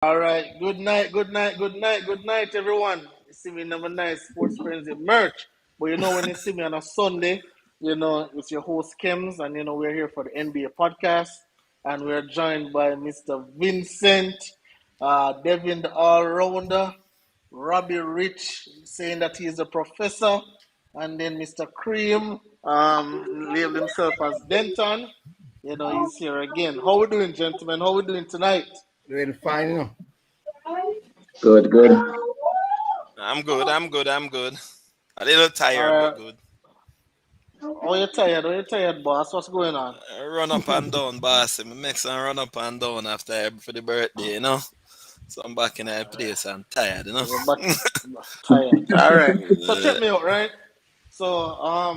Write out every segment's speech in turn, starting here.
All right. Good night. Good night. Good night. Good night, everyone. You see me in number nine Sports Frenzy merch. But when you see me on a Sunday, it's your host Kims, and we're here for the NBA podcast, and we're joined by Mr. Vincent, Devin the All Rounder, Robbie Rich saying that he is a professor, and then Mr. Cream labeled himself as Denton. He's here again. How we doing, gentlemen? How we doing tonight? Doing fine, Good, good. I'm good. I'm good. A little All tired, but right. good. Oh, you're tired. Oh, you're tired, boss. What's going on? Run up and down, boss. Me make some run up and down after for the birthday. So I'm back in that place. I'm tired. You're back tired. All right. So check me out, right? So, I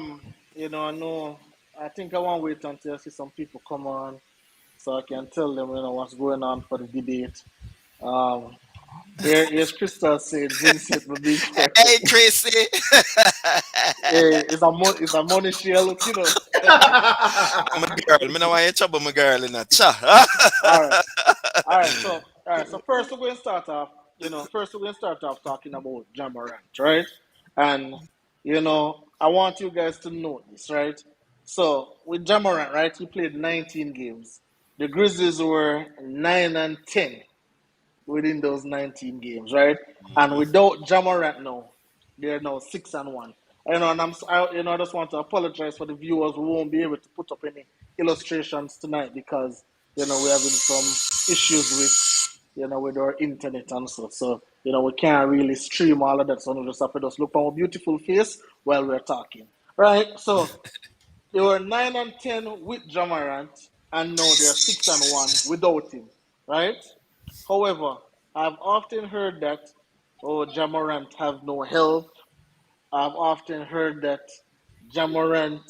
know. I think I want to wait until I see some people come on, so I can tell them, what's going on for the debate. Here's Crystal saying Vincent will be Hey, Tracy. Hey, it's a money shell. I'm a girl. Me no want you trouble my girl in a cha. All right. All right, so first we're going to start off. Talking about Ja Morant, right? And I want you guys to know this, right? So with Ja Morant, right, he played 19 games. The Grizzlies were 9-10 within those 19 games, right? And without Ja Morant now, they're now 6-1. I just want to apologize for the viewers who won't be able to put up any illustrations tonight because we're having some issues with our internet and stuff. So we can't really stream all of that. So we just have to just look at our beautiful face while we're talking, right? So they were 9-10 with Ja Morant, and now they're 6-1 without him, right? However, I've often heard that Ja Morant have no help. I've often heard that Ja Morant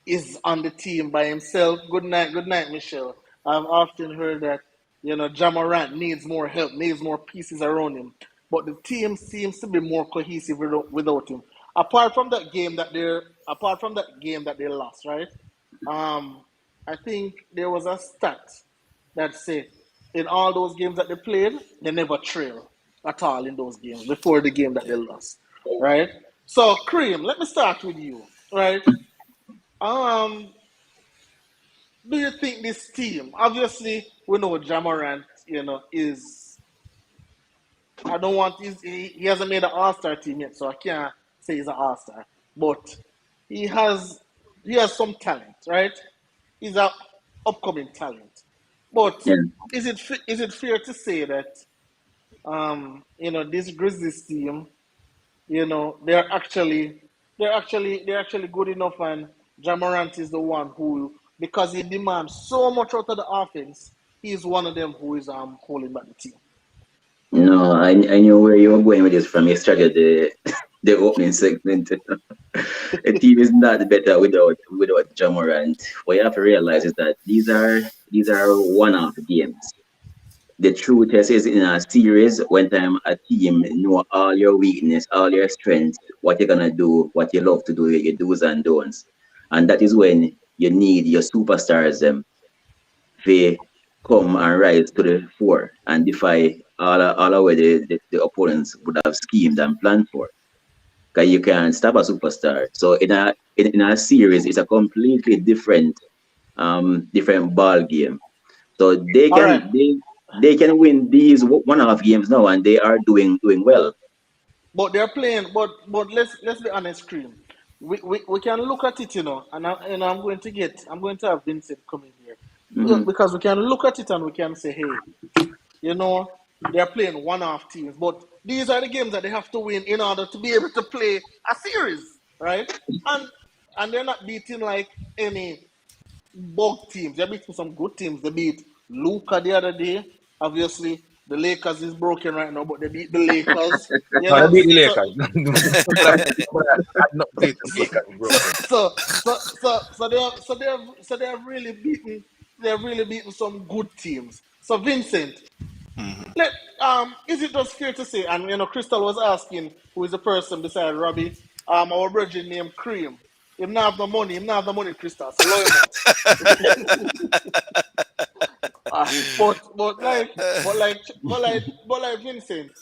is on the team by himself. Good night, Michelle. I've often heard that Ja Morant needs more help, needs more pieces around him. But the team seems to be more cohesive without him. Apart from that game that they lost, right? Um, I think there was a stat that said in all those games that they played, they never trail at all in those games before the game that they lost, right? So, Cream, let me start with you, right? Um, do you think this team, obviously, we know Ja Morant, is, I don't want, he hasn't made an All Star team yet, so I can't say he's an All Star, but he has, he has some talent, right? He's an upcoming talent. But Yeah. is it fair to say that this Grizzlies team, they're actually good enough, and Ja Morant is the one who, because he demands so much out of the offense, he's one of them who is holding back the team. No, I knew where you were going with this from. You started the the opening segment. The team is not better without Ja Morant. What you have to realize is that these are one-off games. The truth is in a series, when time a team know all your weakness, all your strengths, what you're gonna do, what you love to do, your do's and don'ts. And that is when you need your superstars they come and rise to the fore and defy all the way the opponents would have schemed and planned for. Because you can stop a superstar. So in a series, it's a completely different ball game. So they All right, can they can win these one and a half games now, and they are doing well. but they're playing. But let's be honest, Cream. We can look at it, and I'm going to have Vincent come in here. Hmm. Because we can look at it and we can say, hey, you know, they're playing one-off teams, but these are the games that they have to win in order to be able to play a series, right? And and they're not beating like any bug teams. They're beating some good teams. They beat Luca the other day. Obviously, the Lakers is broken right now, but they beat the Lakers. You No, they know, beat the so Lakers. Had not beat the so Lakers broken. so they have really beaten some good teams. So Vincent, let is it just fair to say? And Crystal was asking who is the person beside Robbie. Our brother named Cream. Him not have the money. Him not have the money, Crystal. So low him out. But like Vincent,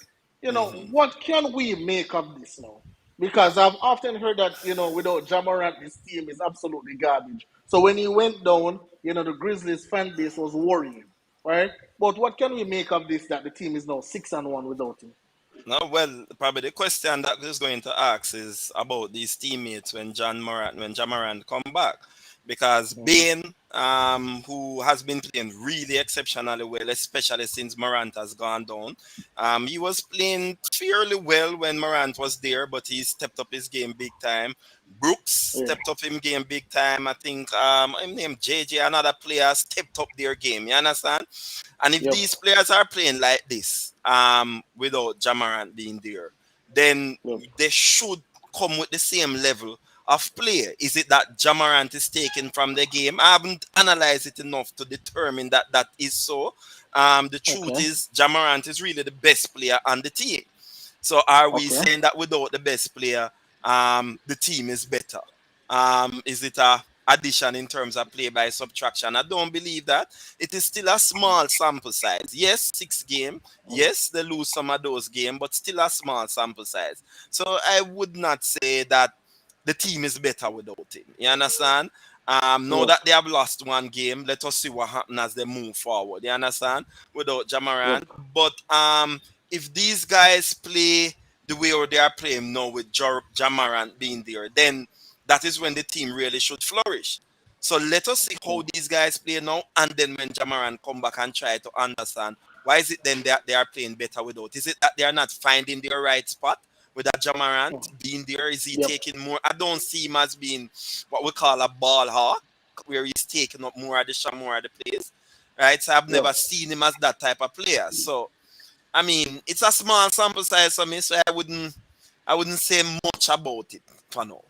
what can we make of this now? Because I've often heard that without Jamorant, this team is absolutely garbage. So when he went down, the Grizzlies fan base was worrying, right? But what can we make of this that the team is now 6-1 without him? No, well, probably the question that is going to ask is about these teammates when Jamarant come back, because Mm-hmm. Bain, who has been playing really exceptionally well, especially since Morant has gone down, he was playing fairly well when Morant was there, but he stepped up his game big time. Brooks Yeah, stepped up his game big time. I think him name JJ, another player stepped up their game. You understand? And if yep, these players are playing like this, without Jamarant being there, then yep, they should come with the same level of play. Is it that Jamarant is taken from the game? I haven't analyzed it enough to determine that that is so. The truth okay, is, Jamarant is really the best player on the team. So are we okay, saying that without the best player, the team is better? Is it a addition in terms of play by subtraction? I don't believe that. It is still a small sample size. Yes, 6 game. Yes, they lose some of those games, but still a small sample size. So I would not say that the team is better without him. You understand? Now yep, that they have lost 1 game, let us see what happens as they move forward. You understand? Without yep, Jamaran. But if these guys play the way they are playing now with Jamaran being there, then that is when the team really should flourish. So let us see how these guys play now, and then when Jamaran come back and try to understand why is it then that they are playing better without? Is it that they are not finding their right spot with that Jamarant being there? Is he yep, taking more? I don't see him as being what we call a ball hawk, where he's taking up more of the shot, more of the plays. Right? So I've yep. never seen him as that type of player. So I mean, it's a small sample size for me, so I wouldn't say much about it for now.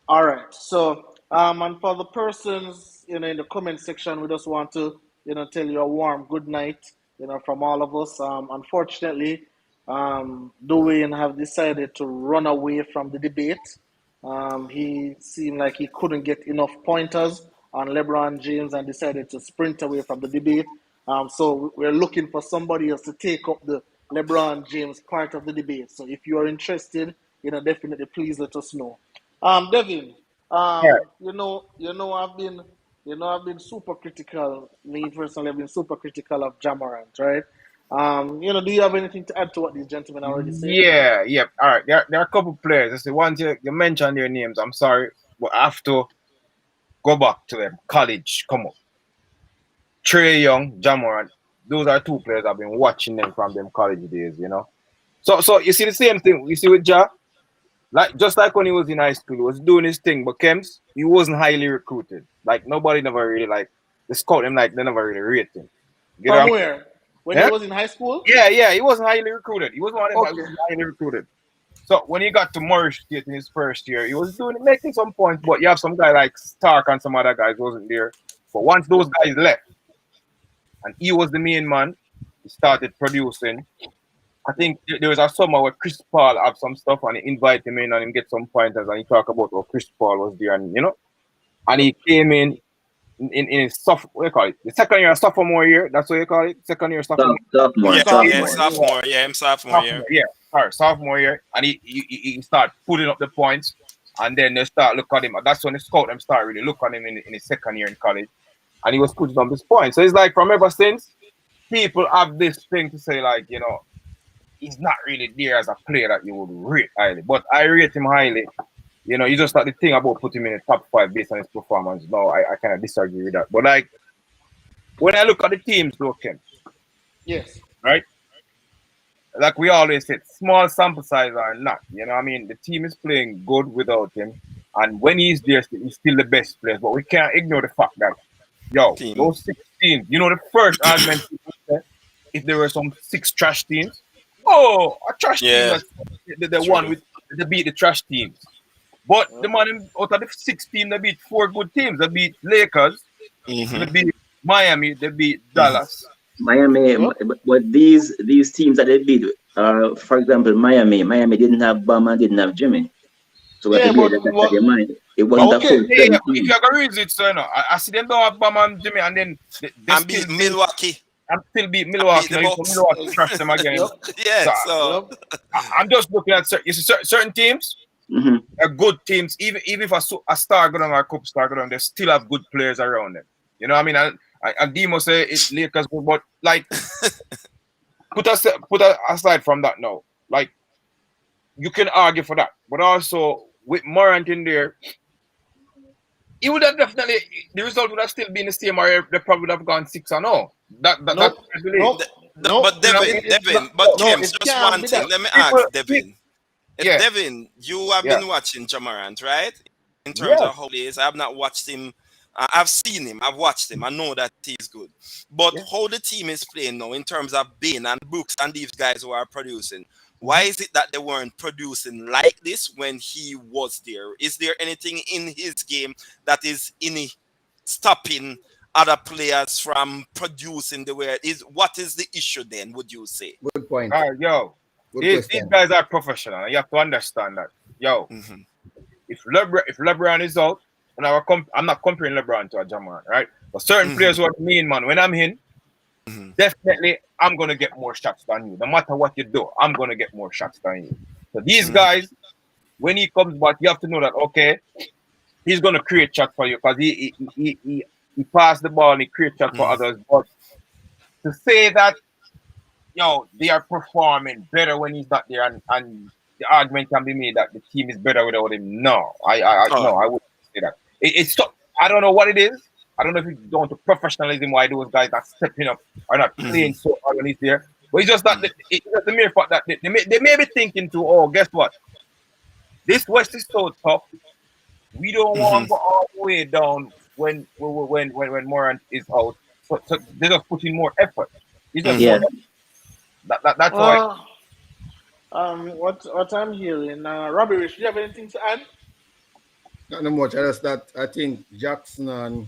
All right. So, and for the persons, in the comment section, we just want to, tell you a warm good night, from all of us. Unfortunately, Dwayne have decided to run away from the debate. He seemed like he couldn't get enough pointers on LeBron James and decided to sprint away from the debate. So we're looking for somebody else to take up the LeBron James part of the debate. So if you are interested, definitely please let us know. Devin, Yeah, I've been super critical. Me personally, I've been super critical of Jamorant, right? Do you have anything to add to what these gentlemen already said? yeah. All right, there are a couple players. That's the ones you mentioned their names. I'm sorry, but I have to go back to them. College, come on. Trey Young, Jamoran. Those are two players I've been watching them from them college days. So you see the same thing. You see with Ja, like just like when he was in high school, he was doing his thing, but Kems, he wasn't highly recruited. Like nobody never really like the scout him, like they never really rate him. You know From what where? When I he mean? was in high school? Yeah, he wasn't highly recruited. He wasn't one of them, but he Okay. wasn't highly recruited. So when he got to Morris State in his first year, he was making some points, but you have some guy like Stark and some other guys wasn't there. But once those Yep. guys left and he was the main man, he started producing. I think there was a summer where Chris Paul had some stuff and he invited him in and him get some pointers and he talked about how Chris Paul was there and Yep. he came in his what do you call it? The second year sophomore year, that's what you call it? Second year sophomore. Sophomore, Yeah, yeah, sophomore. Sophomore. Yeah. sophomore. Yeah, I'm sophomore. Yeah. Sophomore, yeah. All right, sophomore year, and he start putting up the points, and then they start look at him. That's when the scout them start really look at him in his second year in college, and he was putting up his points. So it's like from ever since, people have this thing to say like he's not really there as a player that you would rate highly, but I rate him highly. You just like the thing about putting him in the top 5 based on his performance. No, I kind of disagree with that. But like when I look at the teams, though, Ken, Yes. right? Like we always said, small sample size or not. You know what I mean? The team is playing good without him. And when he's there, he's still the best player. But we can't ignore the fact that, Team. those 16, the first argument, if there were some 6 trash teams, oh, a trash team Yeah. that's the one True. with, they beat the trash teams. But the Yep. man out of the 16, they beat 4 good teams. They beat Lakers, they Mm-hmm. beat Miami, they beat Dallas. Miami, Yep. but these teams that they beat, for example, Miami didn't have Bam and didn't have Jimmy. So we have Yeah, to bear but that what? in mind. It wasn't a Okay. full Yeah, strength if team. you're gonna reason it, so I see them don't have Bam and Jimmy, and then they And still beat beat Milwaukee. and still beat And beat Milwaukee. the You know, so Bucks. Milwaukee trash them again. Yep. Yeah, So so Yep. I'm just looking at certain teams Mm-hmm. are good teams. Even if a star go down or a couple star go down, they still have good players around them. You know what I mean? And Demo say it's Lakers good, but like put aside from that now. Like you can argue for that, but also with Morant in there, he would have definitely the result would have still been the same, or they probably would have gone 6-0. That Nope. I believe. Nope. Nope. but You know what I Devin, mean? It's not. But No, James, it just can't one be thing. that. Let me People, ask Devin. yeah, Devin, you have yeah, been watching Jamarant, right? In terms yeah, of how he is, I have not watched him. I've seen him. I've watched him. I know that he's good. But yeah. how the team is playing now in terms of Bain and Brooks and these guys who are producing, why Mhm. is it that they weren't producing like this when he was there? Is there anything in his game that is stopping other players from producing the way it is? What is the issue then, would you say? Good point. Yo, Good these question. guys are professional. And you have to understand that. Yo, Mm-hmm. if LeBron is out, and I'm not comparing LeBron to a Jamal, right? But certain players Mm-hmm. who are mean, man, when I'm in, Mm-hmm. definitely I'm gonna get more shots than you. No matter what you do, I'm gonna get more shots than you. So these Mm-hmm. guys, when he comes back, you have to know that okay, he's gonna create shots for you because he passed the ball and he creates shots for Mm-hmm. others. But to say that they are performing better when he's not there, and the argument can be made that the team is better without him. No, Oh, no, I wouldn't say that. It's so, I don't know what it is. I don't know if it's down to professionalism why those guys are stepping up or not mm-hmm. playing so hard when he's there. But it's just that Mm-hmm. it's just the mere fact that they may be thinking to, oh, guess what? This West is so tough. We don't want Mm-hmm. to go all the way down when Morant is out. So they just put in more effort. It's just more Yeah. Mm-hmm. that's how I. Uh, what I'm hearing, Robbie Rich, do you have anything to add? Not no much. I just that I think Jackson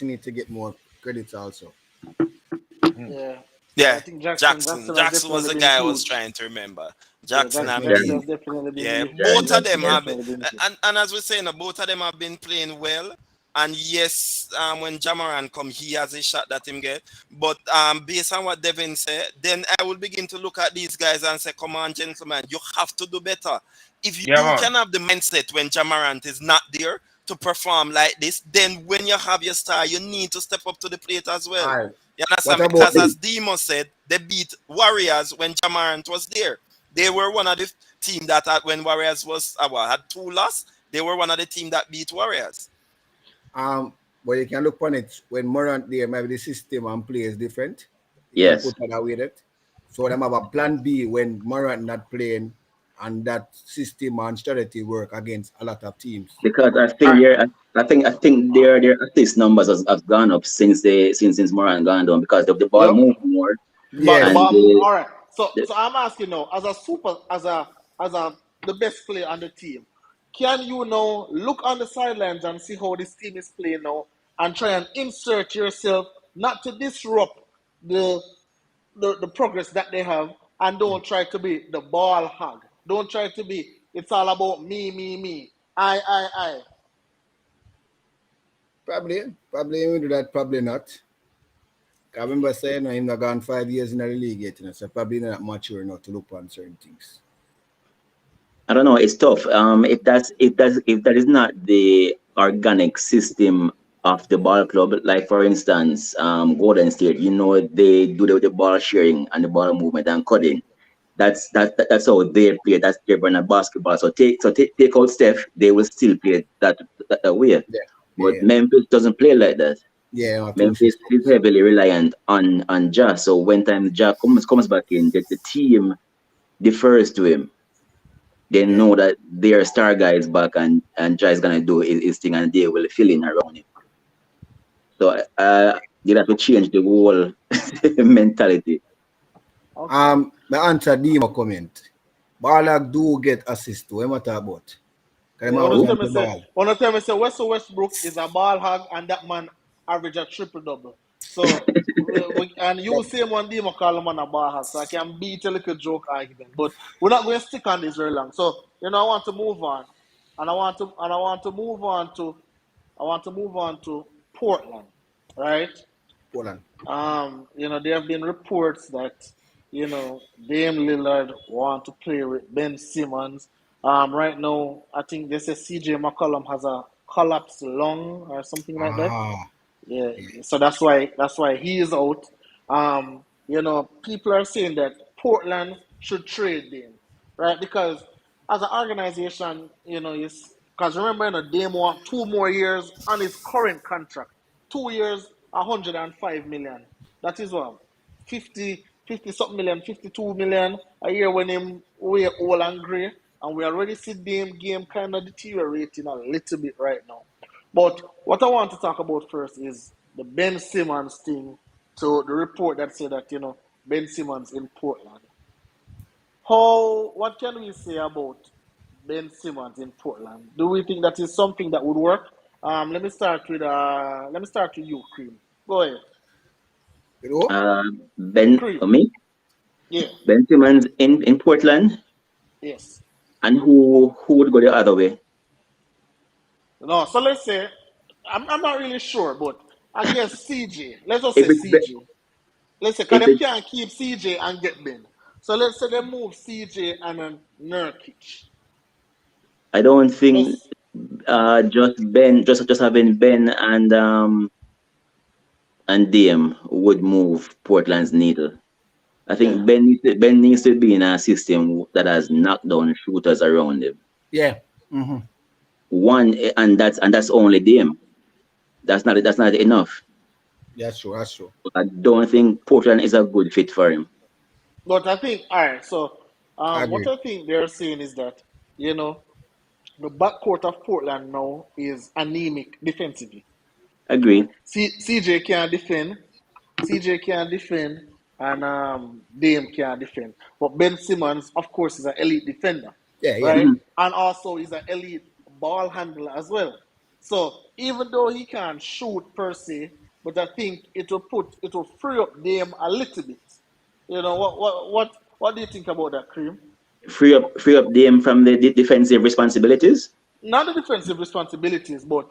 need to get more credits also. Mm. Yeah. Yeah, I Yeah, think Jackson. Jackson has Jackson was definitely the been guy I was huge. trying to remember. Yeah, Jackson and Jackson Jaren, Bean. has definitely been Yeah, huge. both of them Jackson yeah. have been, definitely been huge. and as we saying, both of them have been playing well. And yes, when Jamaran come, he has a shot that him get. But based on what Devin said, then I will begin to look at these guys and say, "Come on, gentlemen, you have to do better. If Yeah, you man. can have the mindset when Jamarant is not there to perform like this, then when you have your star, you need to step up to the plate as well. All right. You What understand? about Because as Demo said, they beat Warriors when Jamarant was there. They were one of the team that when Warriors was had two loss, they were one of the team that beat Warriors. but you can look on it when Morant there, maybe the system and play is different. You can Yes. put that away that. So them have a plan B when Morant not playing and that system and strategy work against a lot of teams. Because I All think right. their assist numbers have gone up since Moran gone down because of the ball Yep. move more But the Yes. and bomb. All right. So the so I'm asking now, as a the best player on the team, can you now look on the sidelines and see how this team is playing now, and try and insert yourself, not to disrupt the the progress that they have, and don't try to be the ball hog. Don't try to be. It's all about me, me, me. I. Probably we do that, probably not. I remember saying I'm not gone 5 years in the league yet, so probably not mature enough to look on certain things. I don't know. It's tough. If that is not the organic system of the ball club, like for instance, Golden State, they do the ball sharing and the ball movement and cutting. That's how they play. That's their brand of basketball. So take out Steph, they will still play that way. Yeah, But yeah, Memphis doesn't play like that. yeah. I finish Memphis this is first. heavily reliant on Ja. So when time Ja comes back in, the team defers to him. They Yeah. know that their star guy is back and Ja is gonna do his thing and they will fill in around him. So you have to change the whole mentality. Okay. My answer Dima comment. Balak do get assist to him talk about. Because Yeah, I always Who? want the ball. wanna tell me say Russell Westbrook is a ball hog, and that man average a triple double. So and you say one day call him on a ball hog, so I can beat a little joke argument. But we're not going to stick on this very long. So I want to move on. and I want to move on to Portland, right? Poland. There have been reports that, Dame Lillard want to play with Ben Simmons. Right now, I think they say CJ McCollum has a collapsed lung or something like that. Ah, Yeah, yeah. so that's why he is out. People are saying that Portland should trade Dame, right? Because as an organization, because remember, Dame want 2 more years on his current contract, 2 years, 105 million. That is what 50 something million, 52 million a year when him we old and grey, and we already see Dame game kind of deteriorating a little bit right now. But what I want to talk about first is the Ben Simmons thing. So the report that said that Ben Simmons in Portland. What can we say about Ben Simmons in Portland? Do we think that is something that would work? Let me start with you, Cream. Go ahead, You know? Ben, Cream. me, Yeah, Ben Simmons in Portland, yes. and who would go the other way? No, so let's say I'm not really sure, but I guess CJ. Let's just If say it's CJ. Let's say, because if them it, can't keep CJ and get Ben. So let's say they move CJ and then Nurkic. I don't think Let's, just having Ben and Dame would move Portland's needle. I yeah. think Ben needs to be in a system that has knockdown shooters around him. Yeah. Mm-hmm. One, and that's only Dame. That's not enough. That's true. That's true. I don't think Portland is a good fit for him. But I think, all right, so I what agree. I think they're saying is that, you know, the backcourt of Portland now is anemic defensively. Right? Agreed. CJ can't defend. CJ can't defend, and Dame can't defend. But Ben Simmons, of course, is an elite defender, Yeah. Yeah. right? Mhm. And also he's an elite ball handler as well. So even though he can't shoot per se, but I think it will free up Dame a little bit. What do you think about that, Cream? Free up Dame from the defensive responsibilities. Not the defensive responsibilities, but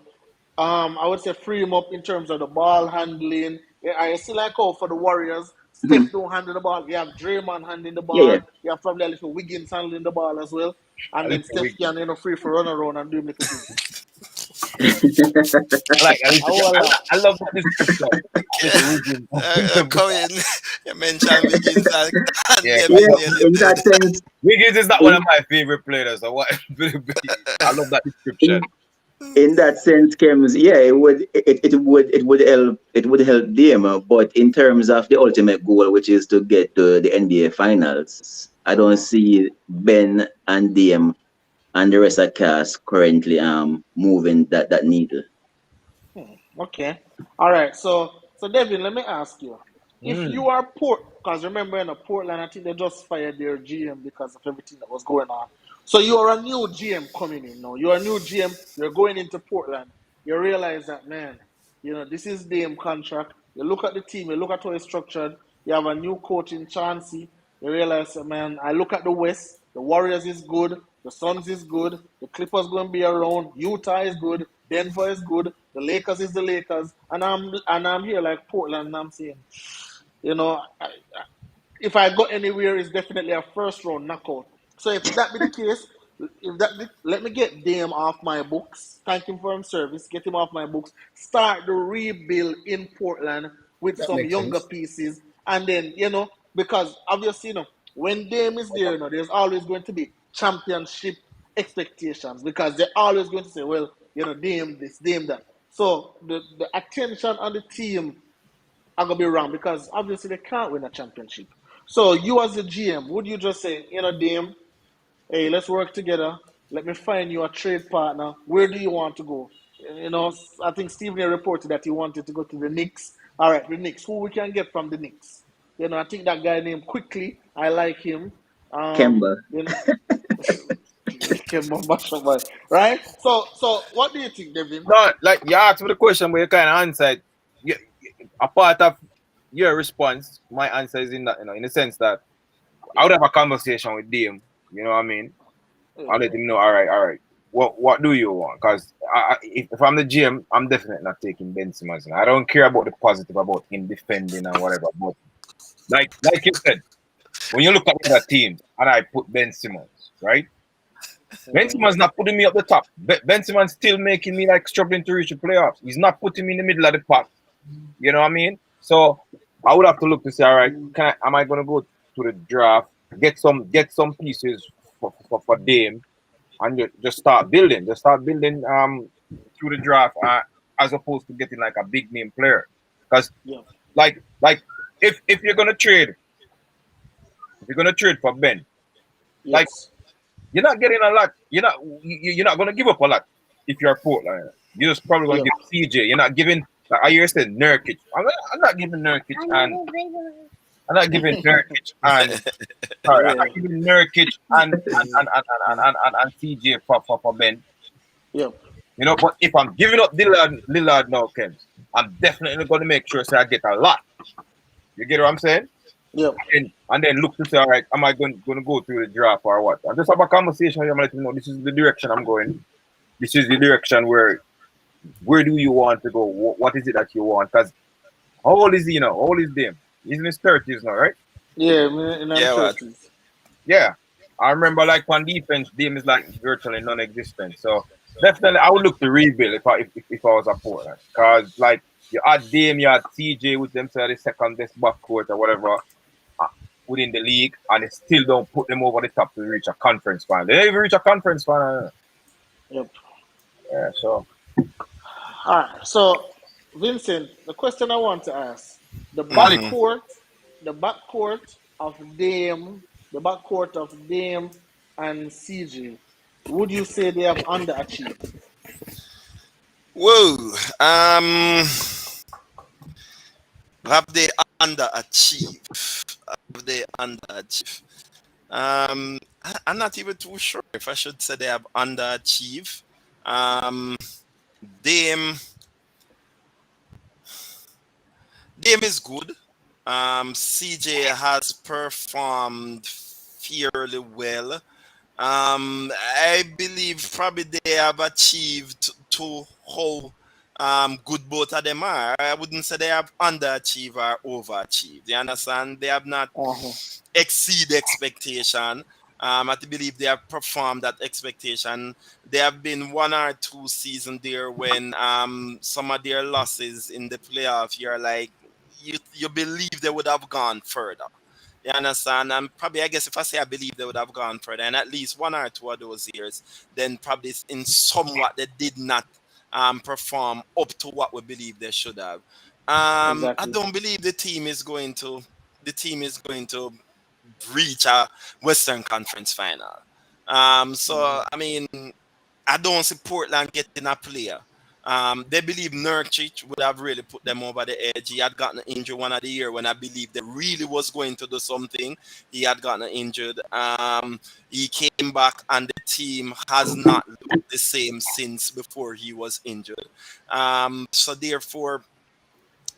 I would say free him up in terms of the ball handling. Yeah, I still like how for the Warriors, Mhm. Steph don't handle the ball. You have Draymond handling the Yeah, yeah. ball. You have probably a little Wiggins handling the ball as well. A And then little Steph weak. can, free for run around and do little things. I like. I will I love that description. A little Wiggins. Coming, you mentioned Wiggins and Yeah, Devin Yeah, a in that little. sense, Wiggins is not one in of my favorite players. So what? I love that description. in in that sense, Kems, yeah, it would help them, but in terms of the ultimate goal, which is to get to the NBA Finals, I don't uh-huh. see Ben and Dame and the rest of cast currently moving that needle. Okay. All right. So Devin, let me ask you. If Mm. you are because remember in Portland, I think they just fired their GM because of everything that was going on. So you are a new GM coming in now. You're a new GM. You're going into Portland. You realize that, man, this is Dame contract. You look at the team. You look at how it's structured. You have a new coach in Chauncey. You realize, man, I look at the West. The Warriors is good. The Suns is good. The Clippers going to be around. Utah is good. Denver is good. The Lakers is the Lakers. And I'm here like Portland. And I'm saying, if I go anywhere, it's definitely a first round knockout. So if that be the case, let me get Dame off my books. Thank him for his service. Get him off my books. Start the rebuild in Portland with That some makes younger sense. pieces, and then because obviously when Dame is there, there's always going to be championship expectations because they're always going to say, well, Dame this, Dame that. So the attention on the team are gonna be wrong because obviously they can't win a championship. So you as a GM, would you just say, Dame, hey, let's work together. Let me find you a trade partner. Where do you want to go? I think Stephen A reported that he wanted to go to the Knicks. All right, the Knicks. Who we can get from the Knicks? I think that guy named Quickly. I like him. Kemba. You know, Kemba Mashabai, right? So what do you think, Devin? No, like you asked me the question, but you kind of answered. You, a part of your response, my answer is in that, in the sense that I would have a conversation with Dame. You know what I mean? Yeah. I'll let him know. All right, all right. what do you want? Because if I'm the GM, I'm definitely not taking Ben Simmons. I don't care about the positive about him defending and whatever. But like you said, when you look at the other teams, and I put Ben Simmons, right? Ben Simmons not putting me up the top. Ben Simmons still making me like struggling to reach the playoffs. He's not putting me in the middle of the pack. You know what I mean? So I would have to look to say, all right, am I gonna go to the draft, get some pieces for Dame, and just start building, through the draft, as opposed to getting like a big name player. Because Yeah. like if you're gonna trade, for Ben, like Yes. you're not getting a lot. You're not gonna give up a lot if you're a Portland. You're just probably gonna Yeah. give CJ. You're not giving. Like I hear said Nurkic. I'm not giving Nurkic and I'm not giving Nurkic and sorry, I'm Yeah. not giving Nurkic and CJ for Ben. Yeah. You know, but if I'm giving up Lillard now, Ken, I'm definitely going to make sure so I get a lot. You get what I'm saying? Yeah. And then look to say, all right, am I going to go through the draft or what? And just have a conversation with them and let them know this is the direction I'm going. This is the direction where do you want to go? What is it that you want? Because how old is he now? How old is Dame? He's in his 30s now, right? Yeah. In them Yeah, what? 30s. Yeah. I remember like on defense, Dame is like virtually non-existent. So definitely I would look to rebuild if I was a Portland. Because like you had Dame, you had CJ with them to the second best backcourt or whatever within the league, and they still don't put them over the top to reach a conference final. They don't even reach a conference final. Yep. Yeah, so All right. So, Vincent, the question I want to ask: the Mhm. backcourt of Dame and CJ. Would you say they have underachieved? Whoa. Have they underachieved? Have they underachieved? I'm not even too sure if I should say they have underachieved. Um, Dame, Dame is good. CJ has performed fairly well. I believe probably they have achieved to how good both of them are. I wouldn't say they have underachieved or overachieved. You understand? They have not Uh-huh. exceed expectation. I believe they have performed that expectation. There have been one or two seasons there when some of their losses in the playoff, you're like you believe they would have gone further. You understand? And probably, I guess, if I say I believe they would have gone further, and at least one or two of those years, then probably in somewhat they did not perform up to what we believe they should have. I Exactly. don't believe the team is going to. The team is going to reach a Western Conference final. So I mean, I don't see Portland getting a player. They believe Nurkic would have really put them over the edge. He had gotten injured one of the year when I believe they really was going to do something. He had gotten injured. He came back and the team has not looked the same since before he was injured. So therefore,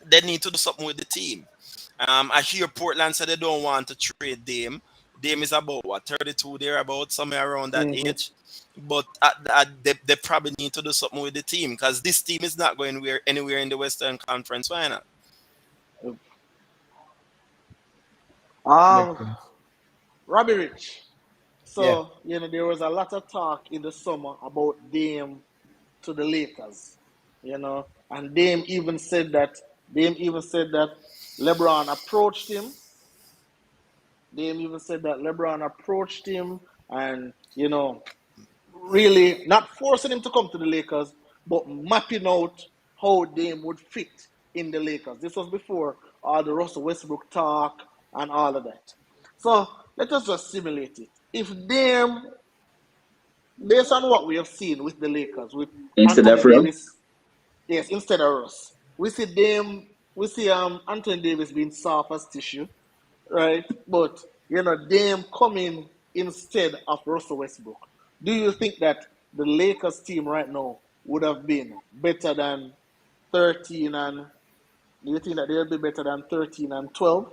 they need to do something with the team. I hear Portland said they don't want to trade Dame. Dame is about what 32 there, about somewhere around that Mm-hmm. age. But they probably need to do something with the team because this team is not going anywhere in the Western Conference final. Makes Um, sense. Robbie Rich. Yeah. So, there was a lot of talk in the summer about Dame to the Lakers, and Dame even said that LeBron approached him. Dame even said that LeBron approached him and, really not forcing him to come to the Lakers, but mapping out how Dame would fit in the Lakers. This was before all the Russell Westbrook talk and all of that. So let us just simulate it. If Dame, based on what we have seen with the Lakers, with Instead Anthony of Russ, Davis, yes, instead of Russ, we see Anthony Davis being soft as tissue, right? But Dame coming instead of Russell Westbrook. Do you think that the Lakers team right now would have been better than 13 and do you think that they'll be better than 13 and 12?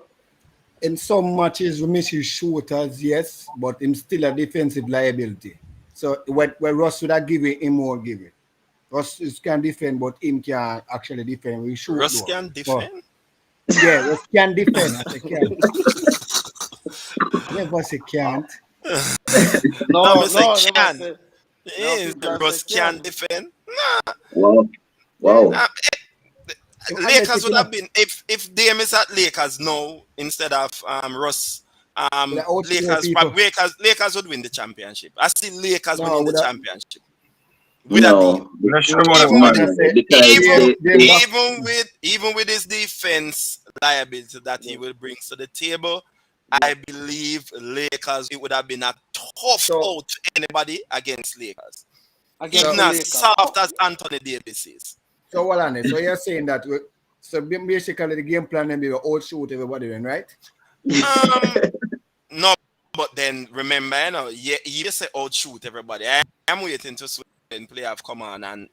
In some matches, we miss his shooters, yes, but him still a defensive liability. So when Russ would have give it, him won't give it. Russ can defend, but him can actually defend. We shoot Russ though. can defend. Yeah, Russ can defend. I say can. Never say can't. No, No, me say no, never can. say. No, Yes, people say Russ can can. defend. Wow. Wow. Um, Unless Lakers it, would have been if Dame is at Lakers now instead of Russ. with the outscore Lakers people. probably Lakers would win the championship. I see Lakers No, winning the with that. championship with a Dame. No. I'm not sure Oh, about that, I man. just say Because Dame back. Even with his defense liability that he will bring to the table, I believe Lakers it would have been a tough So- out for anybody against Lakers. Against Even the as Lakers. soft as Anthony Davis is. So what on it? So you're saying that so basically the game plan then be outshoot everybody then, right? No, but then remember, you say outshoot everybody. I'm waiting to see when playoff come on and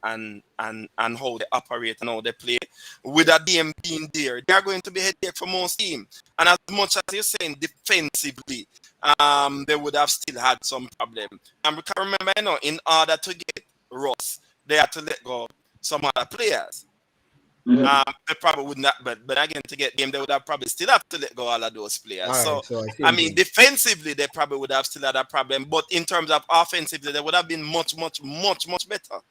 how they operate and how they play. With a DM being there, they are going to be headache for most team. And as much as you're saying defensively, they would have still had some problem. And we can remember, in order to get Ross, they had to let go some other players. They probably would not, but again, to get them, they would have probably still have to let go all of those players. All So, right, I mean, defensively, they probably would have still had a problem, but in terms of offensively, they would have been much better.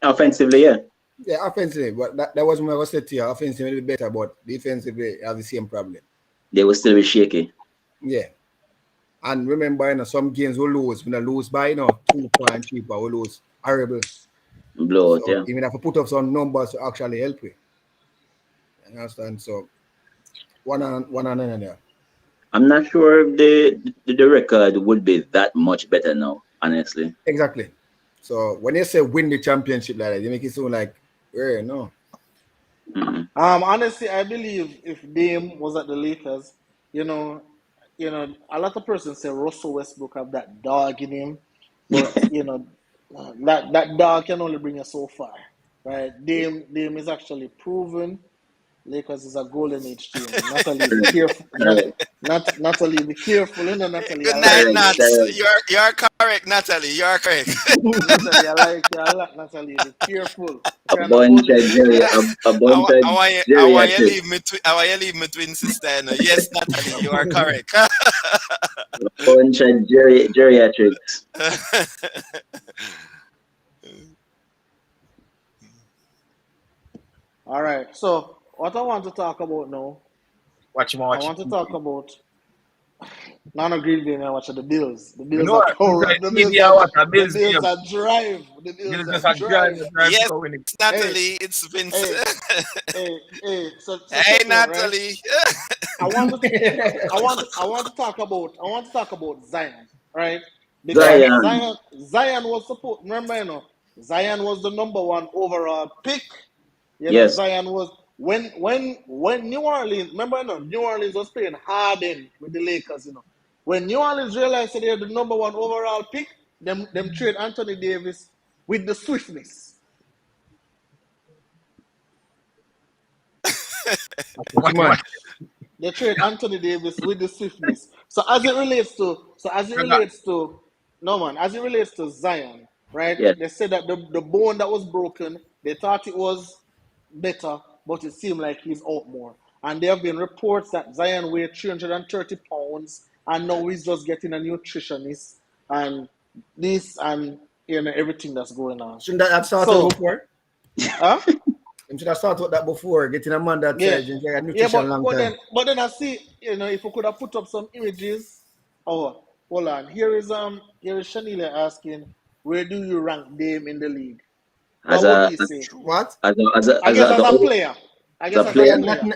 offensively, yeah. Yeah, offensively, but that was what I was saying to you. Offensively, a little better, but defensively, have the same problem. They will still be shaky. Yeah. And remember, some games we lose. We lose by 2 points cheaper. We lose horrible. Blowout, So yeah. even if I put up some numbers to actually help you. You understand? So one on there. I'm not sure if the record would be that much better now, honestly. Exactly. So when you say win the championship like that, you make it sound like, no. Honestly, I believe if Dame was at the Lakers, a lot of persons say Russell Westbrook have that dog in him, but that dog can only bring us so far, right? Dame is actually proven. Lakers is a golden age team. Natalie, be careful. Natalie, be careful. Natalie, Good I night, like Nats. correct. You're correct, Natalie. You're correct. Natalie, I like you a lot. Natalie, be careful. A bunch of Jerry, a bunch of I want you geriatrics. I want you leave me twin sister. Yes, Natalie, you are correct. A bunch of geriatrics. All right. So what I want to talk about now, Watch him I watch. want to talk about Nano Green Day and I watch the Bills. The You Bills know are what? power. It's The like Bills TV, are I watch a the Bills Bills game. are drive. The Bills Bills just are a drive, drive. Yes, to winning. Natalie, it's Vince. Hey. So Hey, check it out, right? Natalie. I want to talk about Zion, right? Because Zion. Zion was supposed. Remember, Zion was the number one overall pick. Yes. Zion was when New Orleans. Remember, New Orleans was playing Harden with the Lakers. When New Orleans realized that they're the number one overall pick, them trade Anthony Davis with the swiftness. Watch. They trade Anthony Davis with the swiftness. So as it relates to Zion, right? Yes. They said that the bone that was broken, they thought it was better, but it seemed like he's out more. And there have been reports that Zion weighed 330 pounds, and now he's just getting a nutritionist and this and everything that's going on. Shouldn't that have started before? Huh? You should have started that before, getting a man that says you get nutrition long time. But then I see, if we could have put up some images. Oh, hold on. Here is Shanila asking, where do you rank Dame in the league? As What a would he say? What? as I guess as a player.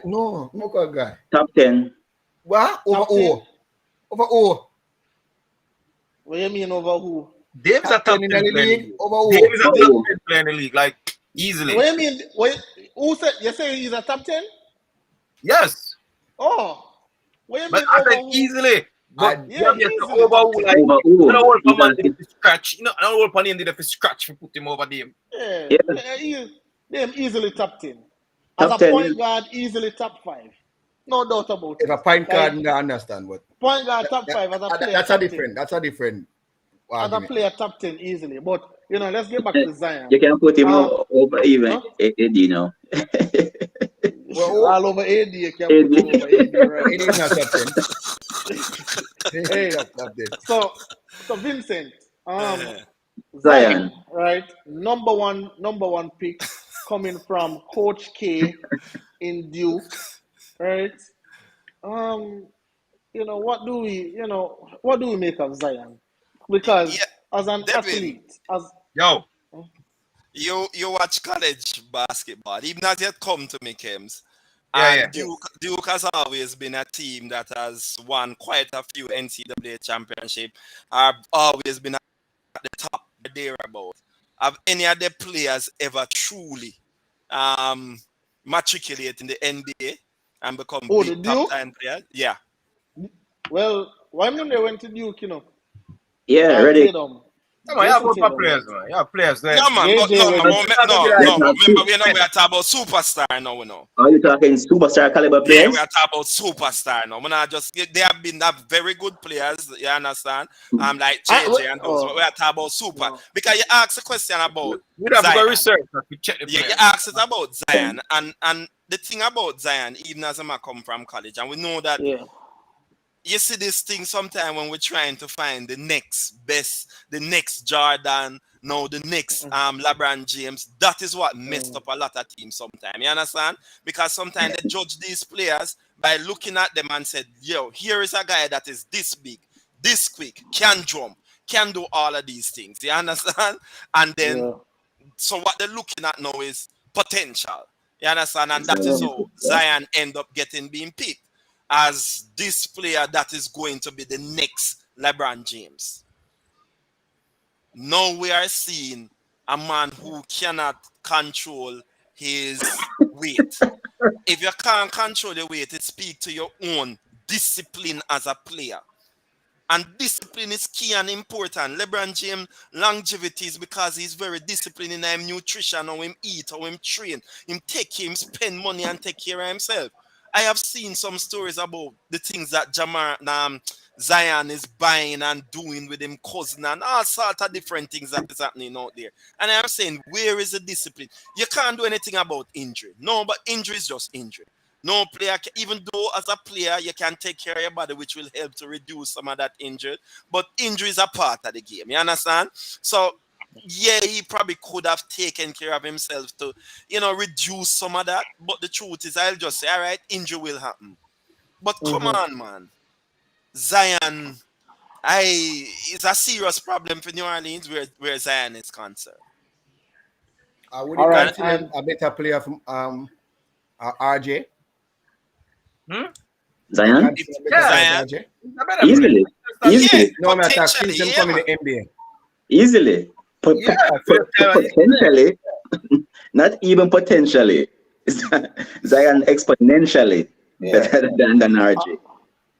No good guy. top 10. What? Over Top 10? O. Over O. What do you mean over who? Dave's a top 10 in player the in the league. league. Over O. Dave is a top 10 Oh. player in the league, like easily. What do you mean? Who said you say he's a top 10? Yes, Oh. What do you but mean I over said who? easily. But Yeah, you have to easily. over like Over you who? know what He's man a- did to scratch. You know, I don't know what man did to scratch for put him over them. Yeah. Them easily top 10. As Top a 10. point guard, easily top 5. No doubt about it. If a pint card, Like, I understand, but point guard top 5 as a player. that's top a 10. different. That's a different. as a argument. player top 10 easily. But let's get back to Zion. You can put him Um, over even huh? Eddie now. Well, All over AD, you can put him over Eddie. AD, right? it is not top 10. It is Hey, not top 10. so Vincent, Uh, Zion, Zion. right? Number one pick coming from Coach K in Duke, right? Um, what do we make of Zion? Because yeah, as an Devin, athlete, as Yo, you watch college basketball. Even not yet come to me, Kems. yeah. And yes, Duke has always been a team that has won quite a few NCAA championship. Have always been at the top there about. Have any of the players ever truly um, matriculate in the NBA and become oh, the big top Duke. time players? Yeah. Well, why when they went to Duke, Yeah, ready. Tatum, Come on, you have Jason good for Tatum players, went, man. You have players there. Yeah, man, but JJ no, no, But went, but Not gonna be like, let's no, but not remember, we are talking about superstar now, we know. are you talking superstar caliber Yeah, we players? are talking about superstar now. We're not just they have very good players, you understand? Like JJ and those. But we are talking about super. no, Because you asked a question about we'd have to go Zion. research to check the Yeah, you players. asked it about Zion. And the thing about Zion, even as I come from college, and we know that yeah, you see this thing sometimes when we're trying to find the next best, the next Jordan, no, the next LeBron James. That is what messed up a lot of teams sometimes. You understand? Because sometimes they judge these players by looking at them and said, yo, here is a guy that is this big, this quick, can jump, can do all of these things. You understand? And then yeah, so what they're looking at now is potential. You understand? And that is Zion. how Zion end up being picked as this player that is going to be the next LeBron James. Now we are seeing a man who cannot control his weight. If you can't control your weight, it speaks to your own discipline as a player. And discipline is key and important. LeBron James' longevity is because he's very disciplined in him nutrition, how him eat, how him train, him take care, him spend money and take care of himself. I have seen some stories about the things that Zion is buying and doing with him cousin and all sorts of different things that is happening out there. And I'm saying, where is the discipline? You can't do anything about injury. No, but injury is just injury. No player, even though as a player you can take care of your body, which will help to reduce some of that injury. But injury is a part of the game. You understand? So yeah, he probably could have taken care of himself to, reduce some of that. But the truth is, I'll just say, all right, injury will happen. But come on, man, Zion, it's a serious problem for New Orleans where Zion is concerned. Would you all right, consider him and a better player from RJ? Zion? Consider him better player Zion, than RJ? He's a better player. Easily. yeah, Easily. No, I'm not talking potentially, since him yeah, coming man. in the NBA. Easily. Yeah, Potentially. Not even potentially. Zion exponentially better than RJ.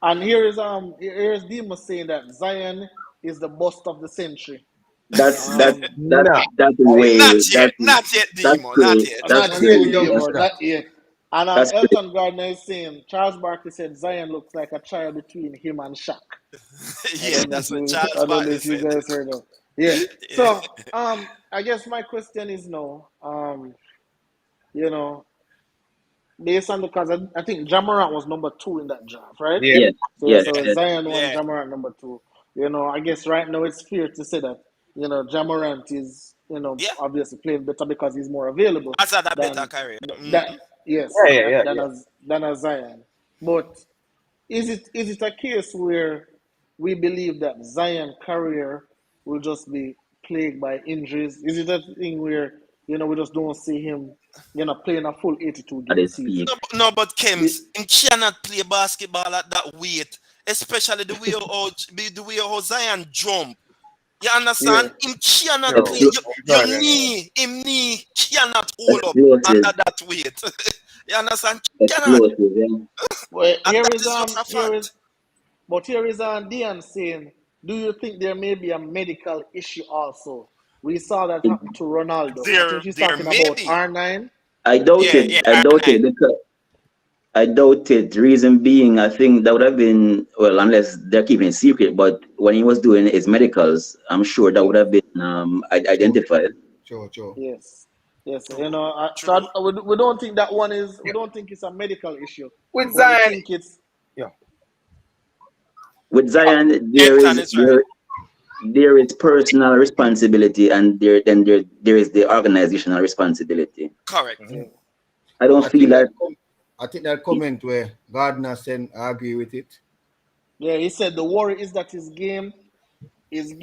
and here's Demas saying that Zion is the bust of the century. That's Um, No. Not yet, that's Demo, not crazy. yet. That's not Still yet, crazy. young Demo, still. not yet. And That's crazy. Elton Gardner is saying Charles Barkley said Zion looks like a child between him and Shaq. Yeah, that's what Charles I don't know Barkley if you said. guys heard of. Yeah. Yeah. So I guess my question is no. You know, based on because I think Jamorant was number 2 in that draft, right? Yeah. Yes. Yes. So Yes. Zion 1, Yeah. Jamorant number 2. I guess right now it's fair to say that Jamorant is Yeah. obviously playing better because he's more available Has had a better than career. that. Mhm. Yes, Yeah. than a Zion. But is it a case where we believe that Zion career will just be plagued by injuries? Is it a thing where we just don't see him playing a full 82 At game his season? peak. No, but Be- Kems, him cannot play basketball at that weight, especially the way how Zion jump. You Yeah, understand? Him cannot Yo. play. Explo- Your Jordan. knee cannot hold up explosive. under that weight. You understand? Cannot. Explosive. Yeah. well, And that is just a fact. here is Dion saying, do you think there may be a medical issue also? We saw that happen to Ronaldo. I think she's There talking may about be. R9. I doubt Yeah, it. yeah, I doubt R9. it I doubt it. Reason being, I think that would have been, well, unless they're keeping it secret, but when he was doing his medicals, I'm sure that would have been identified. Sure. Yes. Yes. True. So True. we don't think that one is. We Yeah. don't think it's a medical issue, With but we Zion, think it's. yeah. With Zion, Kenton is right. there is personal responsibility, and there is the organizational responsibility. Correct. Yeah. I don't I feel think that. I think that comment where Gardner said I agree with it. Yeah. He said the worry is that his game is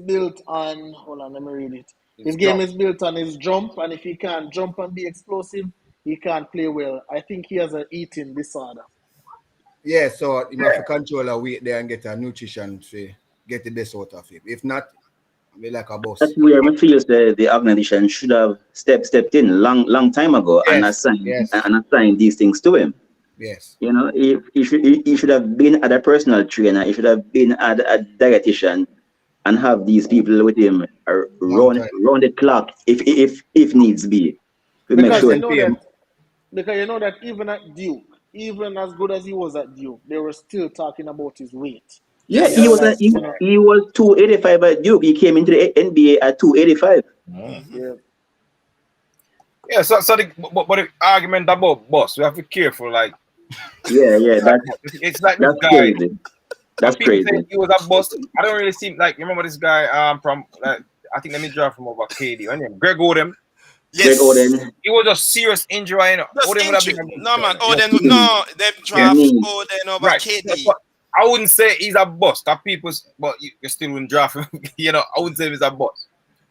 built on. Hold on, let me read it. His it's game jump. is built on his jump, and if he can't jump and be explosive, he can't play well. I think he has an eating disorder. Yeah, so you have Yeah. to control a weight there and get a nutrition to get the best out of him. If not, I'll be like a That's boss. where I feel the organization should have stepped in long time ago and assigned these things to him. Yes. You know, if he should have been at a personal trainer, he should have been at a dietitian, and have these people with him Long time. round the clock if needs be. To make Because sure. you know that even at Duke, even as good as he was at Duke, they were still talking about his weight. Yeah, You he know, Yes. was like you know, he was 285 at Duke. He came into the NBA at 285. Mm-hmm. yeah. Yeah, so but the argument about boss, we have to be careful. Like, Yeah, it's like this that's guy. crazy. When That's people say crazy. he was a boss, I don't really see like you remember this guy from I think let me draw from over KD. What name? Greg Oden. Greg Yes. Oden, He was a serious injury, you know. Just Oden would have injury. been a good No man. player. Oh, Yeah. then no. Them Yeah. draft. knee. Oh, then over Right. KD. But I wouldn't say he's a boss. That but you still wouldn't draft him. You know, I wouldn't say he's a boss.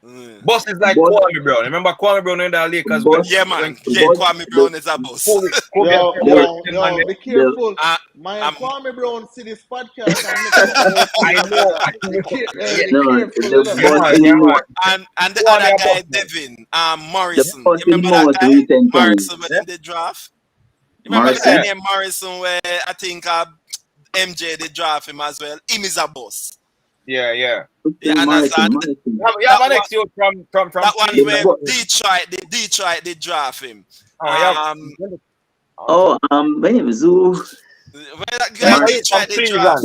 Mm. Boss is like Boss, Kwame Brown. Remember Kwame Brown in the Lakers when boss, Yeah, when man. Yeah, boss, Kwame the, Brown is a boss. Kobe and Yo, Kobe the, yo, and yo, them. be the, careful. uh, Man, um, Kwame Brown see this podcast and make up about I you. know. Yeah, Be no, careful, you know. yeah, boss man, in yeah, more, man. and the Kwame other a guy, boss, man. Devin, the Morrison. boss You in remember that most guy? recent times. Morrison when Yeah, them did draft? You remember the guy Morrison. yeah. named Morrison where I think MJ did draft him as well? Him is a boss. Yeah. You Morrison, understand? Morrison. You have That an one, ex you from that one The where Cleveland. bo- Detroit did draft him. Oh, yeah. Um, oh, my name is Zoo. where that guy Remember Mark he's from Detroit did Cleveland. draft?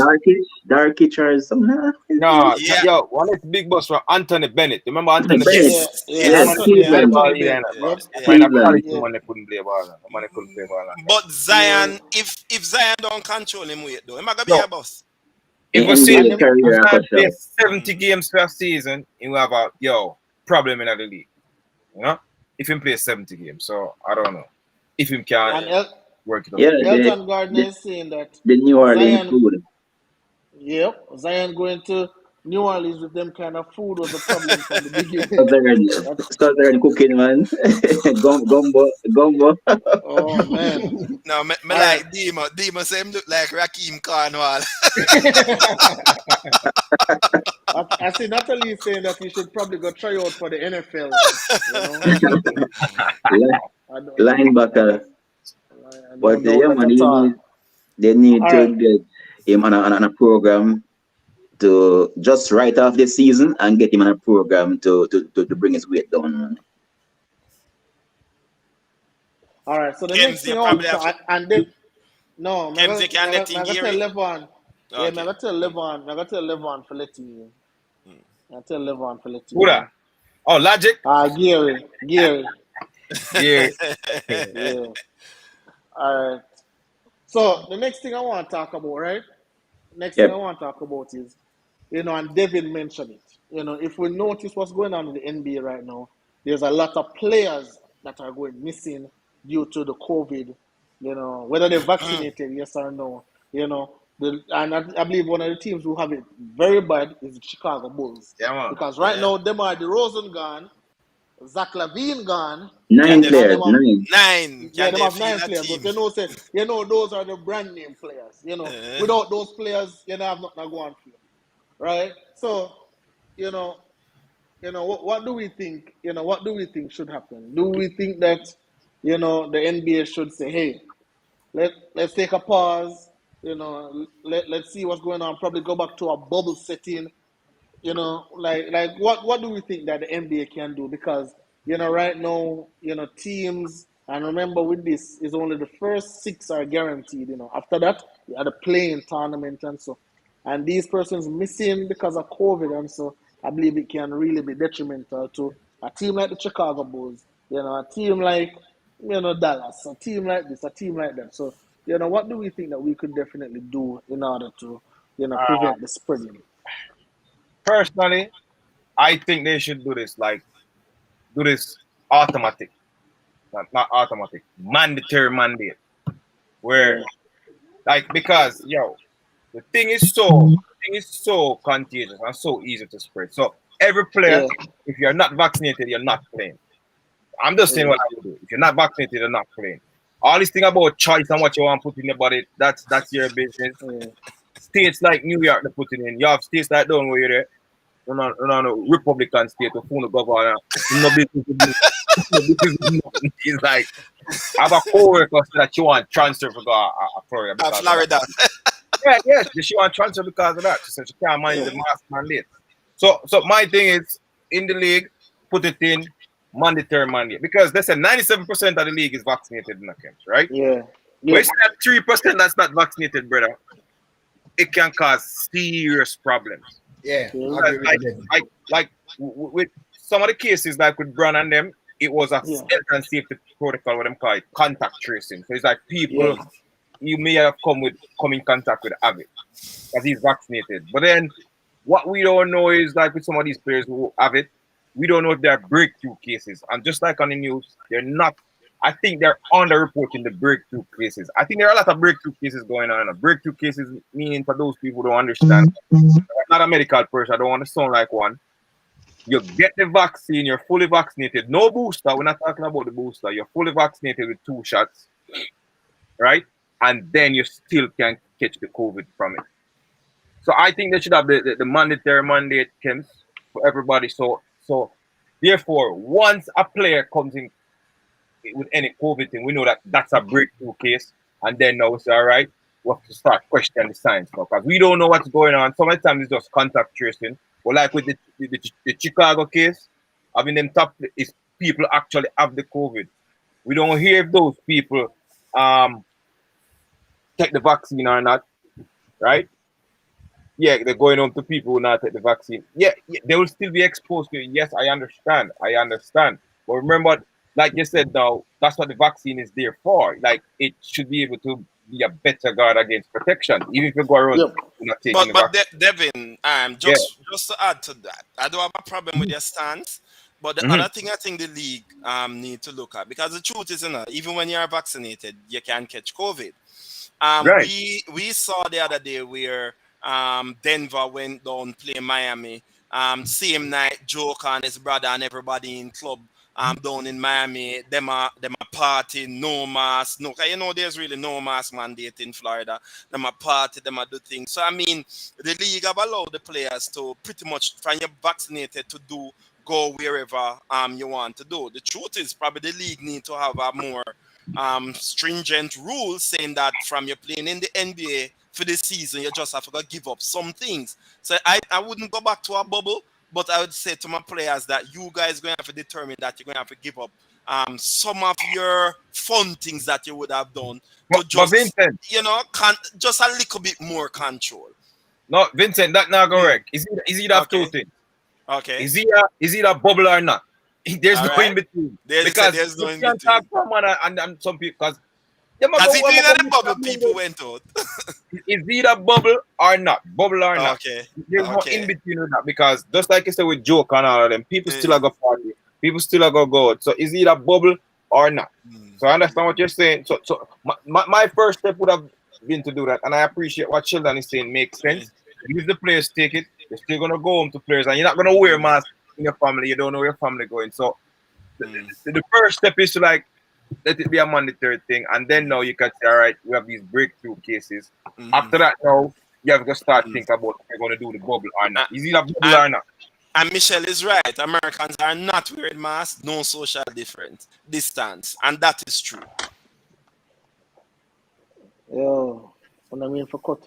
Darkish or something. His name. No, Yeah. yo, one is big boss from Anthony Bennett. Remember Anthony Bennett? Bennett. Yeah, Yes. yeah, That Yeah, man Yes. couldn't play Cleveland. ball Anthony either. Bennett. That Yep. man. Yeah. In a Cleveland. college, Yeah, man, they couldn't play ball. That man, they couldn't play ball. But yeah. Zion, if Zion don't control him weight though, am I gonna be No, a boss? if In we see And NBA them, if career, I Zion cut play short. 70 games per season, he will have a problem in the league. You know? If he plays 70 games. So I don't know. If he can and Yeah. work it out. Yeah, Elton Gardner is saying that the New Orleans Zion, food. yep, Zion going to New Orleans with them kind of food was a problem from the beginning. Southern, That, Southern cooking, man. Gumbo. oh man. No, me All right. like Dima. Dima say him look like Raheem Cornwall. I see Natalie saying that he should probably go try out for the NFL. You know, I don't, Linebacker. I But don't doubt yeah, that man, at all. they need All to right. get him on a program to just write off this season and get him on a program to bring his weight down, man. All right. So the next Kenzie thing I want probably to have to. talk, and then no, Kenzie can let in I'm gonna tell Gary. Levon. Yeah, I'm Okay. gonna tell Levon. I'm gonna tell Levon for letting you. I tell Levon for letting Who you. that? Oh, Logic? Gary. Yeah. Yeah. All right. So the next thing I want to talk about, right? Next thing I Yep. want to talk about is, and Devin mentioned it. If we notice what's going on in the NBA right now, there's a lot of players that are going missing due to the COVID. Whether they're vaccinated, yes or no. And I believe one of the teams who have it very bad is the Chicago Bulls, Yeah, man. because right Yeah. now them are DeRozan gone, Zach LaVine gone, Can 9 they and them players, have 9. yeah, Can them they have feel nine a players, but team? those are the brand name players. Uh, Without those players, have nothing to go on for, right? So, you know, what do we think? What do we think should happen? Do we think that the NBA should say, hey, let's take a pause. Let's see what's going on. Probably go back to a bubble setting. What do we think that the NBA can do? Because right now, teams And remember, with this, is only the first 6 are guaranteed. After that, you had a playing tournament and so. And these persons missing because of COVID and so. I believe it can really be detrimental to a team like the Chicago Bulls. A team like Dallas, a team like this, a team like that. So what do we think that we could definitely do in order to Uh, prevent the spreading? Personally, I think they should do this automatic, not automatic, mandatory mandate, where Yeah, because the thing is so contagious and so easy to spread. So every player, yeah, if you're not vaccinated, you're not playing. I'm just saying yeah, what I would do. If you're not vaccinated, you're not playing. All this thing about choice and what you want to put in your body, that's your business. yeah. States like New York, they put it in. You have states like down where you're there. No, Republican state to phone the governor. No business. No business. It's like I have a co-worker that you want transfer for Florida because of that. Florida. Yeah, yes, she want transfer because of that. She said she can't manage Yeah. the mask mandate. So my thing is in the league, put it in mandatory mandate because they said 97% of the league is vaccinated in the country, right? Yeah, But yeah, it's that 3% that's not vaccinated, brother. It can cause serious problems. Yeah, yeah, I agree with you. With some of the cases, like with Brown and them, it was a yeah, health and safety protocol, what them call it, contact tracing. So it's like people yeah, you may have come in contact with have it because he's vaccinated. But then what we don't know is like with some of these players who have it, we don't know if they're breakthrough cases. And just like on the news, they're not. I think they're underreporting the breakthrough cases. I think there are a lot of breakthrough cases going on. Breakthrough cases meaning for those people who don't understand. I'm not a medical person. I don't want to sound like one. You get the vaccine, you're fully vaccinated. No booster. We're not talking about the booster. You're fully vaccinated with 2 shots, right? And then you still can catch the COVID from it. So I think they should have the mandatory mandate camps for everybody. So therefore, once a player comes in with any COVID thing, we know that that's a breakthrough case, and then now we say, all right, we have to start questioning the science now because we don't know what's going on. Sometimes it's just contact tracing. But like with the Chicago case, having them top is people actually have the COVID. We don't hear if those people take the vaccine or not, right? Yeah, they're going on to people who not take the vaccine. Yeah, they will still be exposed to it. Yes, I understand. But remember, like you said now, that's what the vaccine is there for. Like it should be able to be a better guard against protection, even if you go around yep, not taking the vaccine. Devin, Yeah. just to add to that, I don't have a problem with your stance. But the Hmm. other thing I think the league need to look at, because the truth is, even when you are vaccinated, you can catch COVID. Right. We saw the other day where Denver went down play Miami. Same night, Joker and his brother and everybody in club down in Miami. Them a party, no mask, no. 'Cause there's really no mask mandate in Florida. Them a party, them a do things. So I mean, the league have allowed the players to pretty much when you're vaccinated to go wherever you want to do. The truth is probably the league need to have a more stringent rules saying that from you playing in the NBA for this season, you just have to go give up some things. So I wouldn't go back to a bubble, but I would say to my players that you guys going to have to determine that you're going to have to give up some of your fun things that you would have done to But just, Vincent, just a little bit more control. no, Vincent, that not correct. Is he have two Okay. things? Okay. Is he a bubble or not? There's All no in right. between. There's Because there's no you in can't talk between. to someone and some people because them a Has go, it been at the bubble? People went out. is either bubble or not. Bubble or not. Okay. There's no in Okay. between with that because just like you said with joke and all of them, people still Eh, are go party. People still are go out. So is either bubble or not. mm, So I understand what you're saying. So my first step would have been to do that, and I appreciate what Sheldon is saying makes eh, sense. If the players take it, you're still gonna go home to players, and you're not gonna wear mask in your family. You don't know where your family going. So mm, the first step is to like let it be a mandatory thing, and then now you can say, all right, we have these breakthrough cases. mhm, After that, now you have to start mm. thinking about if you're going to do the bubble or not. Uh, Is it a bubble And, or not? and Michelle is right. Americans are not wearing masks, no social difference, distance, and that is true. yo. When I mean for cut,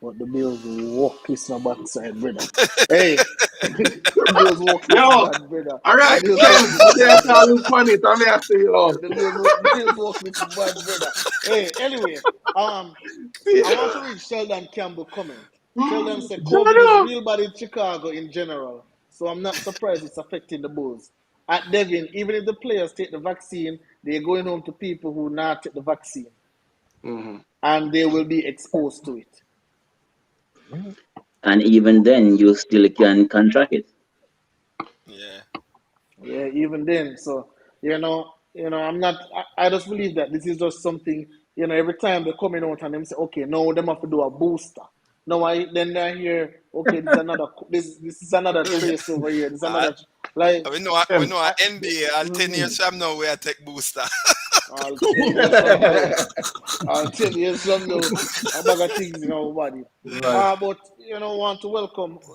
but the Bills will walk piss in the backside, brother. Hey, The Bills walk this Yo, bad, brother. all right, The Bills Ken, walk this I bad, call brother. you funny, so I may have to you know. The Bills walk this bad, brother. Hey, anyway, I want to read Sheldon Campbell comment. Sheldon said COVID is Shut real bad in Chicago in general, so I'm not surprised it's affecting the Bulls. At Devin, even if the players take the vaccine, they're going home to people who not take the vaccine, up. and they will be exposed to it. And even then, you still can contract it. Yeah. Yeah, even then. So I'm not. I just believe that this is just something. Every time they're coming out and them say, okay, no, them have to do a booster. No, then I hear, okay, this is another trace over here. This is Uh, another like. we Ken. know NBA. I'll 10 years from now we are take booster. I'll 10 years from now. I'll 10 years from now. A bag of things in our body. Right. But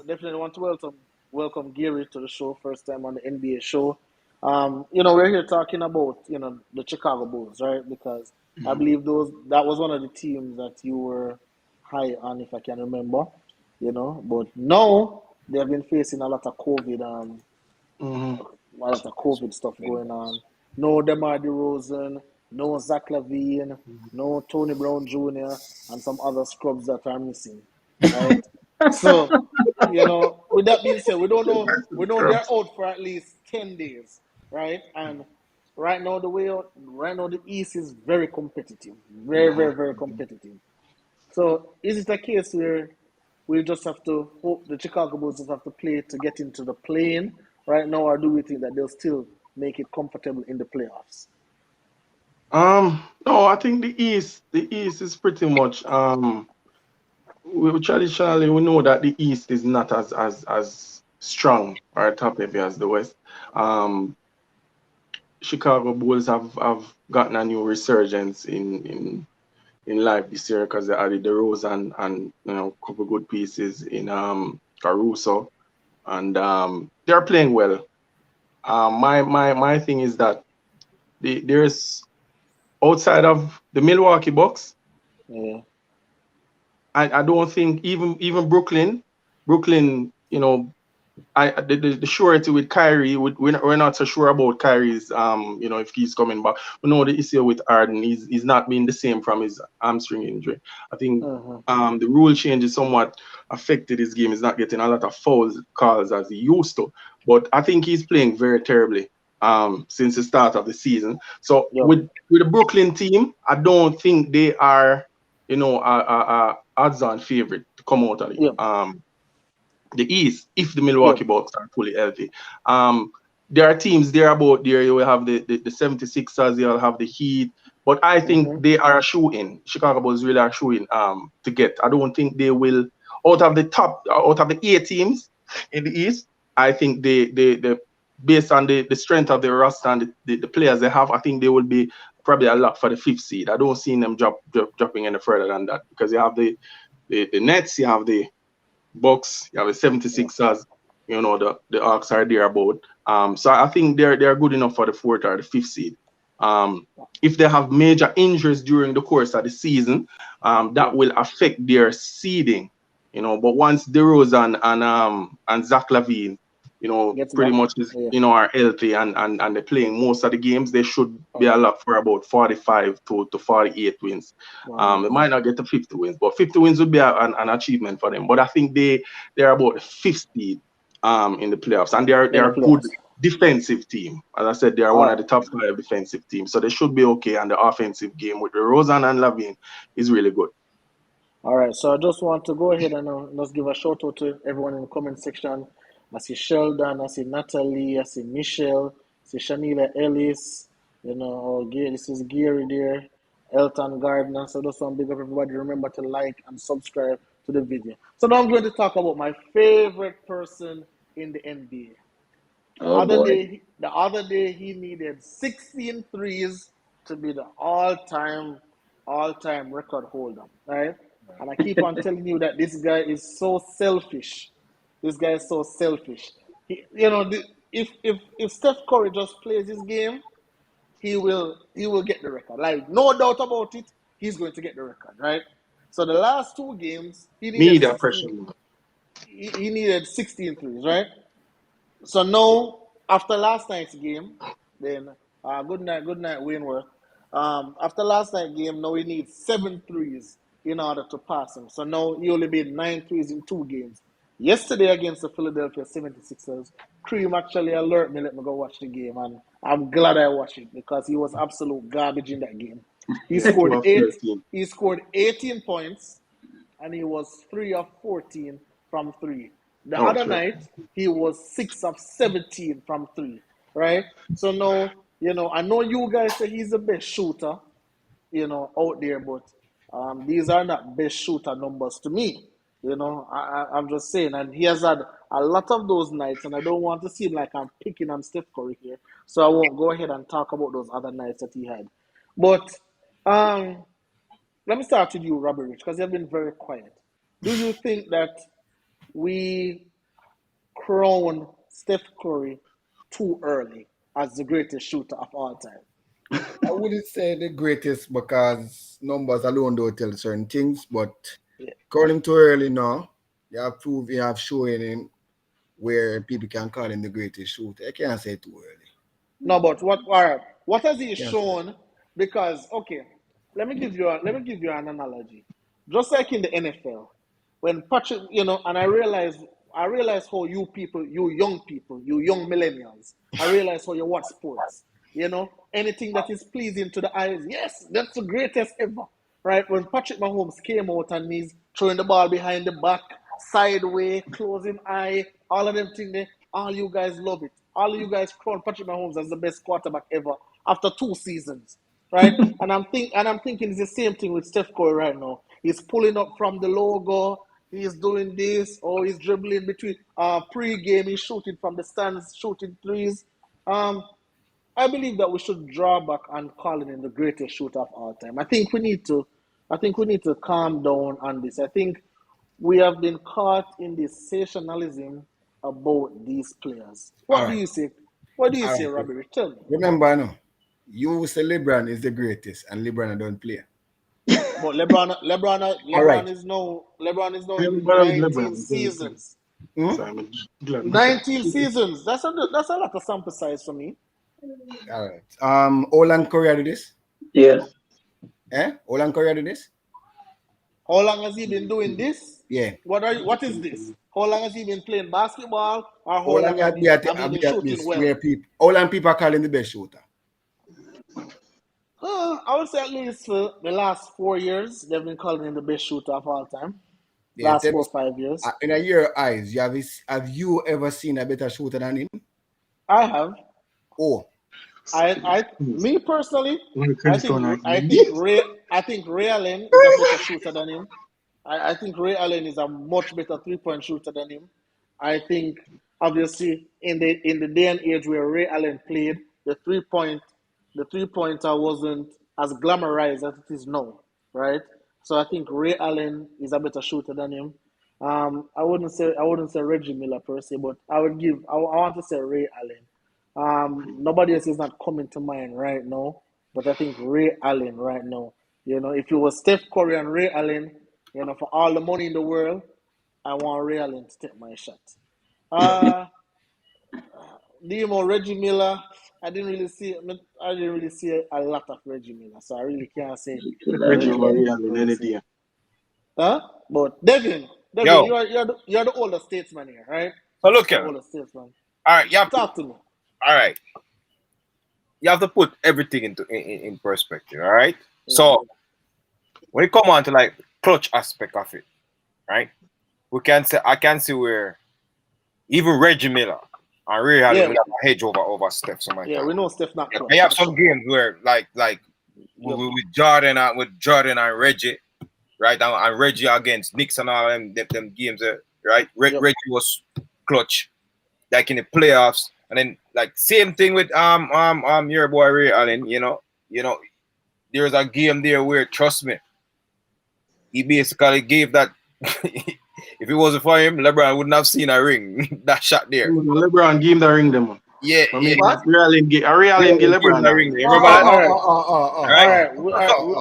definitely want to welcome Gary to the show. First time on the NBA show. We're here talking about the Chicago Bulls, right? Because I believe that was one of the teams that you were high on, if I can remember. But now they have been facing a lot of COVID. Mm-hmm. A lot of COVID stuff going on. No DeMar DeRozan, no Zach LaVine, no Tony Brown Jr., and some other scrubs that are missing, right? So, with that being said, we don't know. We know they're out for at least 10 days, right? And right now the East is very competitive, very, Mm-hmm. very, very competitive. So, is it a case where we just have to hope the Chicago Bulls just have to play to get into the play-in right now, or do we think that they'll still make it comfortable in the playoffs? No, I think the East is pretty much we traditionally we know that the East is not as strong or top heavy as the West. Um, Chicago Bulls have gotten a new resurgence in life this year because they added the Rose and a couple good pieces in Caruso and they're playing well. My thing is that there's outside of the Milwaukee Bucks, Yeah. I don't think even Brooklyn, the surety with Kyrie, we're not so sure about Kyrie's if he's coming back. We know the issue with Harden, he's not been the same from his hamstring injury. I think Uh-huh. the rule changes somewhat affected his game. He's not getting a lot of fouls calls as he used to. But I think he's playing very terribly since the start of the season. So Yep. with the Brooklyn team, I don't think they are, a odds-on favorite to come out of Yep. the East if the Yep. Milwaukee Bucks are fully healthy. Um, there are teams there about there. You will have the 76ers, you'll have the Heat, but I think Mm-hmm. they are a shoe in. Chicago Bulls really are shoe in to get. I don't think they will out of the 8 teams in the East. I think they based on the strength of their roster and the players they have, I think they will be probably a lock for the 5th seed. I don't see them dropping any further than that because you have the Nets, you have the Bucks, you have the Yeah. 76ers, the Hawks are there about. So I think they're good enough for the 4th or the 5th seed. If they have major injuries during the course of the season, that Yep. will affect their seeding. But once DeRozan and Zach LaVine, Gets pretty back. much is Yeah. are healthy and they're playing most of the games, they should be a Okay. lock for about 45 to 48 wins. Wow. They might not get to 50 wins, but 50 wins would be an achievement for them. But I think they're about the 5th seed in the playoffs, and In the they're a good playoffs. defensive team. As I said, they are All one of right. the top 5 defensive teams, so they should be okay. And the offensive game with the Rosen and Lavine is really good. All right, so I just want to go ahead and just give a shout out to everyone in the comment section. I see Sheldon, I see Natalie, I see Michelle, I see Shanila Ellis, this is Gary there, Elton Gardner. So just want to big up everybody. Remember to like and subscribe to the video. So now I'm going to talk about my favorite person in the NBA. The Oh other boy. day, the other day he needed 16 threes to be the all-time record holder, right? And I keep on telling you that this guy is so selfish. This guy is so selfish. If Steph Curry just plays his game, he will get the record. Like no doubt about it, he's going to get the record, right? So the last 2 games, he needed Media pressure. 16. he needed 16 threes, right? So now, after last night's game, then good night, Wainworth. After last night's game, now he needs 7 threes in order to pass him. So now he only made 9 threes in 2 games. Yesterday against the Philadelphia 76ers, Cream actually alerted me, let me go watch the game, and I'm glad I watched it because he was absolute garbage in that game. He scored 13. he scored 18 points and he was 3 of 14 from 3. The other Sure. night, he was 6 of 17 from 3, right? So now, I know you guys say he's the best shooter, out there, but these are not best shooter numbers to me. I'm just saying, and he has had a lot of those nights, and I don't want to seem like I'm picking on Steph Curry here, so I won't go ahead and talk about those other nights that he had. But let me start with you, Robbie Rich, because you've been very quiet. Do you think that we crown Steph Curry too early as the greatest shooter of all time? I wouldn't say the greatest because numbers alone don't tell certain things, but call him too early now. You have showing him where people can call him the greatest shooter. I can't say too early. No, but what has he shown? Because let me give you an analogy. Just like in the NFL, when Patrick, and I realize how you people, you young people, you young millennials, I realize how you watch sports. Anything that is pleasing to the eyes, yes, that's the greatest ever. Right? When Patrick Mahomes came out and he's throwing the ball behind the back, sideways, closing eye, all of them things there, all you guys love it. All of you guys crown Patrick Mahomes as the best quarterback ever after 2 seasons. Right? and I'm thinking it's the same thing with Steph Curry right now. He's pulling up from the logo, he's doing this, or he's dribbling between pre-game, he's shooting from the stands, shooting threes. I believe that we should draw back and call him the greatest shooter of all time. I think we need to calm down on this. I think we have been caught in this sensationalism about these players. What do you say? What do you say, Robbie Rich? Tell me. Remember now, you say LeBron is the greatest and LeBron don't play. But LeBron is now in 19 seasons. 19 seasons. That's a lot of sample size for me. All right. Olan Korea do this? Yeah. Olan Korea do this? How long has he been doing this? Yeah. What is this? How long has he been playing basketball? Or how long have he been shooting well? How long people call him the best shooter? I would say at least for the last 4 years, they've been calling him the best shooter of all time. Yeah, last 4 or 5 years. In your eyes, have you ever seen a better shooter than him? I have. Oh. Me personally, I think Ray Allen is a better shooter than him. I think Ray Allen is a much better 3-point shooter than him. I think obviously in the day and age where Ray Allen played, the 3-pointer wasn't as glamorized as it is now, right? So I think Ray Allen is a better shooter than him. I wouldn't say Reggie Miller per se, but I want to say Ray Allen. Nobody else is not coming to mind right now, but I think Ray Allen right now. If it was Steph Curry and Ray Allen, for all the money in the world, I want Ray Allen to take my shot. Demo, Reggie Miller, I didn't really see a lot of Reggie Miller, so I really can't say. Reggie Miller, huh? But Devin, you're the older statesman here, right? So look here. Older statesman. All right, talk to me. All right. You have to put everything in perspective, all right? Yeah. So when it come on to like clutch aspect of it, right? I can see where even Reggie Miller and Ray Allen will have a hedge over Steph. Yeah, we know Steph not clutch. We have some games where like with Jordan and Reggie, right? And Reggie against Knicks and all them games, right? Reggie was clutch, like in the playoffs. And then like same thing with your boy Ray Allen, there's a game there where, trust me, he basically gave that. If it wasn't for him, LeBron wouldn't have seen a ring. That shot there. LeBron gave the ring them. Yeah. Ray Allen gave LeBron the ring.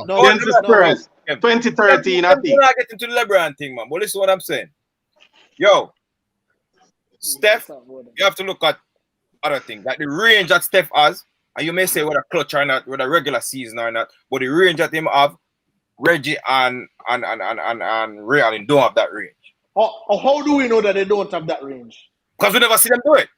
Against the Spurs, 2013, I think. We're not getting to the LeBron thing, man. But listen to what I'm saying. Yo, Steph, you have to look at other things, like the range that Steph has, and you may say whether clutch or not, whether regular season or not, but the range that him have, Reggie and Ray Allen don't have that range. How do we know that they don't have that range? Because we never see them do it.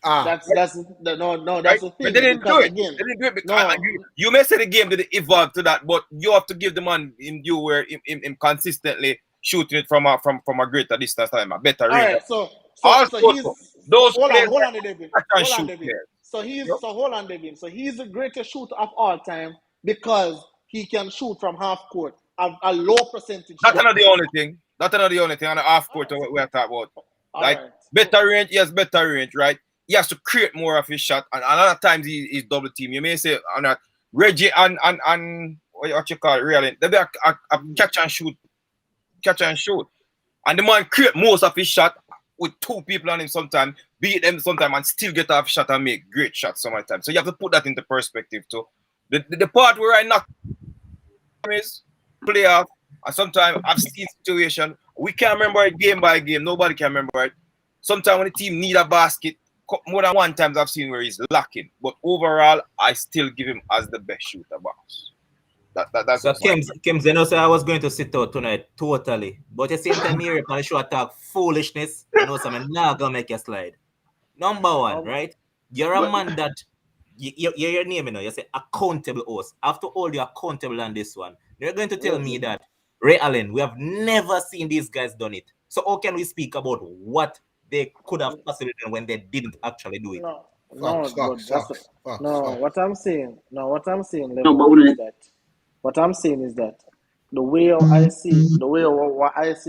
That's the thing. But they didn't do it. Again, They didn't do it because you may say the game didn't evolve to that, but you have to give the man in due where him consistently shooting it from a greater distance time, a better range. All right, so he's those hold players on, Devin. Hold on, Devin. So hold on, Devin. So he's the greatest shooter of all time because he can shoot from half court a low percentage. That's not the only thing. That's not the only thing on the half court we are talking about. Like better range, yes, better range, right? He has to create more of his shot, and a lot of times he's double team. You may say on that Reggie and what you call it, really, they be a catch and shoot, and the man create most of his shot with two people on him sometimes, beat them sometimes, and still get off shot and make great shots sometimes. So you have to put that into perspective too. The part where I knock is playoff, and sometimes I've seen situation we can't remember it game by game. Nobody can remember it. Sometimes when the team need a basket, more than one time I've seen where he's lacking. But overall, I still give him as the best shooter box. That's so Kims, you know, so I was going to sit out tonight totally. But at the same time, here, on the show talk foolishness, you know, so I'm not going to make a slide. Number one, right? You're a man that, your name, you know, you say accountable host. I have to hold you accountable on this one. You're going to tell me that, Ray Allen, we have never seen these guys done it. So how can we speak about what they could have possibly done when they didn't actually do it? What I'm saying, is that the way I see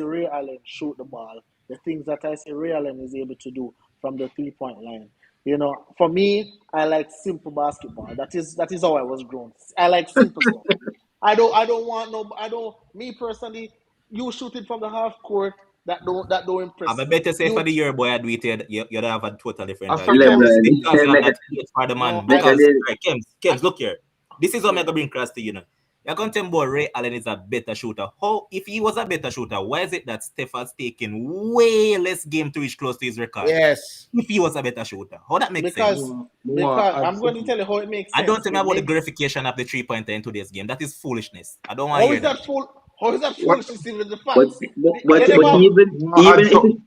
Ray Allen shoot the ball, the things that I see Ray Allen is able to do from the 3-point line. You know, for me, I like simple basketball. That is how I was grown. I like simple stuff. Me personally, you shoot it from the half court, that don't impress me. I better say for the year boy I do it, you'd have a total different for Lebron, for the man. Because Kems, look here. This is what I'm going to bring across to you know. You're going to tell me Ray Allen is a better shooter. How, if he was a better shooter, why is it that Steph has taken way less game to reach close to his record? Yes. If he was a better shooter. How that makes sense? Because I'm going to tell you how it makes sense. I don't think about the glorification of the 3-pointer in today's game. That is foolishness. I don't want to hear hear that. How is that foolishness with the facts? But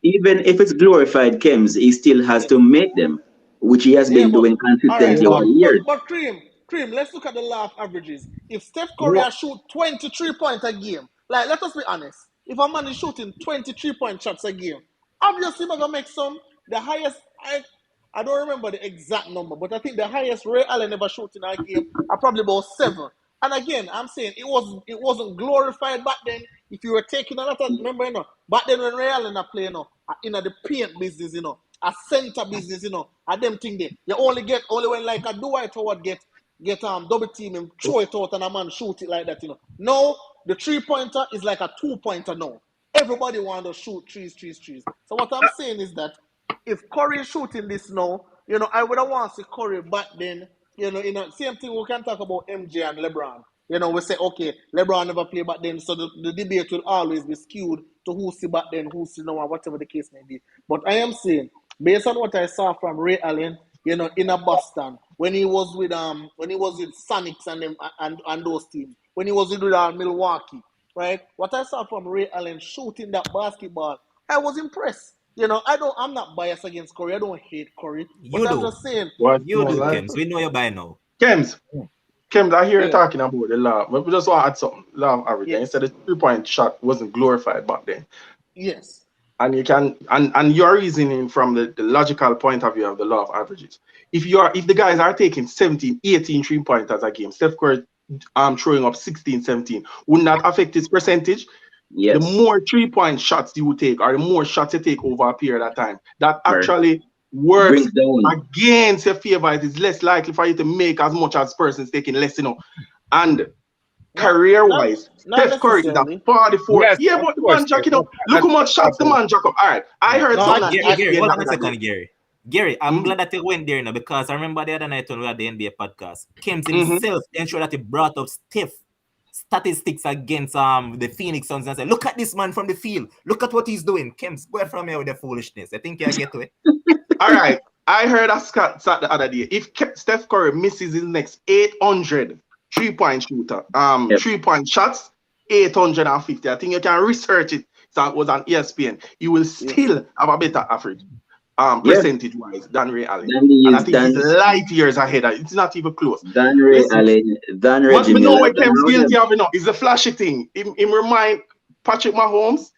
even if it's glorified, Kems, he still has to make them, which he has been doing consistently over years. But Cream, let's look at the law of averages. If Steph Curry shoot 23 points a game, like, let us be honest, if a man is shooting 23-point shots a game, obviously we're going to make some. The highest, I don't remember the exact number, but I think the highest Ray Allen ever shot in a game are probably about 7. And again, I'm saying it wasn't glorified back then. If you were taking a lot of, remember, you know, back then when Ray Allen are playing, in the paint business, you know, a center business, you know, and them thing there, you only when like a Dwight Howard get double team him, throw it out, and a man shoot it like that, you know. Now the 3-pointer is like a 2-pointer now. Everybody want to shoot trees. So what I'm saying is that if Curry is shooting this now, you know, I would have wanted to see Curry back then. You know, same thing we can talk about MJ and LeBron. You know, we say, okay, LeBron never played back then, so the debate will always be skewed to who see back then, who see now, or whatever the case may be. But I am saying, based on what I saw from Ray Allen, you know, in a Boston, when he was with Sonics and them and those teams, when he was with Milwaukee, right? What I saw from Ray Allen shooting that basketball, I was impressed. You know, I'm not biased against Curry. I don't hate Curry. But I'm just saying. You do, Kems. We know you're by now. Kems, I hear you talking about the law. But we just want to add something. Law of average. Yes. Instead, the 3-point shot wasn't glorified back then. Yes. And you can and your reasoning from the logical point of view of the law of averages. If the guys are taking 17, 18 3-pointers a game, Steph Curry throwing up 16, 17, wouldn't that affect his percentage? Yes. The more 3-point shots you take, or the more shots you take over a period of time, that actually works against your favor. It is less likely for you to make as much as persons taking less, you know. And career-wise, Steph Curry is a 44. Yes, yeah, but the man jack it up. Look how much shots the man jack up. All right, I heard something. Gary, hold on a second, Gary. Gary, I'm glad that you went there now, because I remember the other night when we had the NBA podcast, Kems himself ensured that he brought up Steph statistics against the Phoenix Suns and say, look at this man from the field. Look at what he's doing. Kim, square from here with the foolishness. I think you get to it. All right. I heard a stat the other day. If Steph Curry misses his next 800 3-point shooter, 3-point shots, 850. I think you can research it. So it was on ESPN. He will still have a better average, percentage-wise than Ray Allen. And I think he's light years ahead. It's not even close. Dan Ray Allen, Dan Ray. What we know what Kem's guilty of, is a flashy thing. Him remind Patrick Mahomes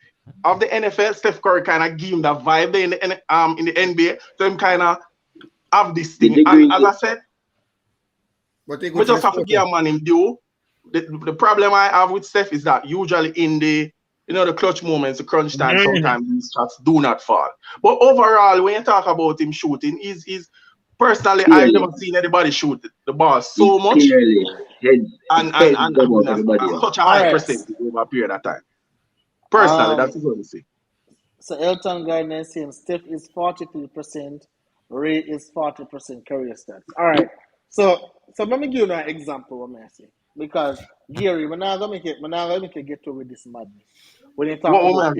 of the NFL. Steph Curry kind of give him that vibe there in the NBA. So him kind of have this thing. And as I said, we just have to give a man him due. The problem I have with Steph is that usually in the the clutch moments, the crunch time, sometimes these shots do not fall. But overall, when you talk about him shooting, is personally I've never seen anybody shoot the ball so much and such a high percentage over a period of time. Personally, that's what I see. So Elton Gardner is saying Steph is 43%, Ray is 40% career stats. All right. So let me give you an example of what I say. Because Gary, we're not gonna make it get over this madness. When you talk about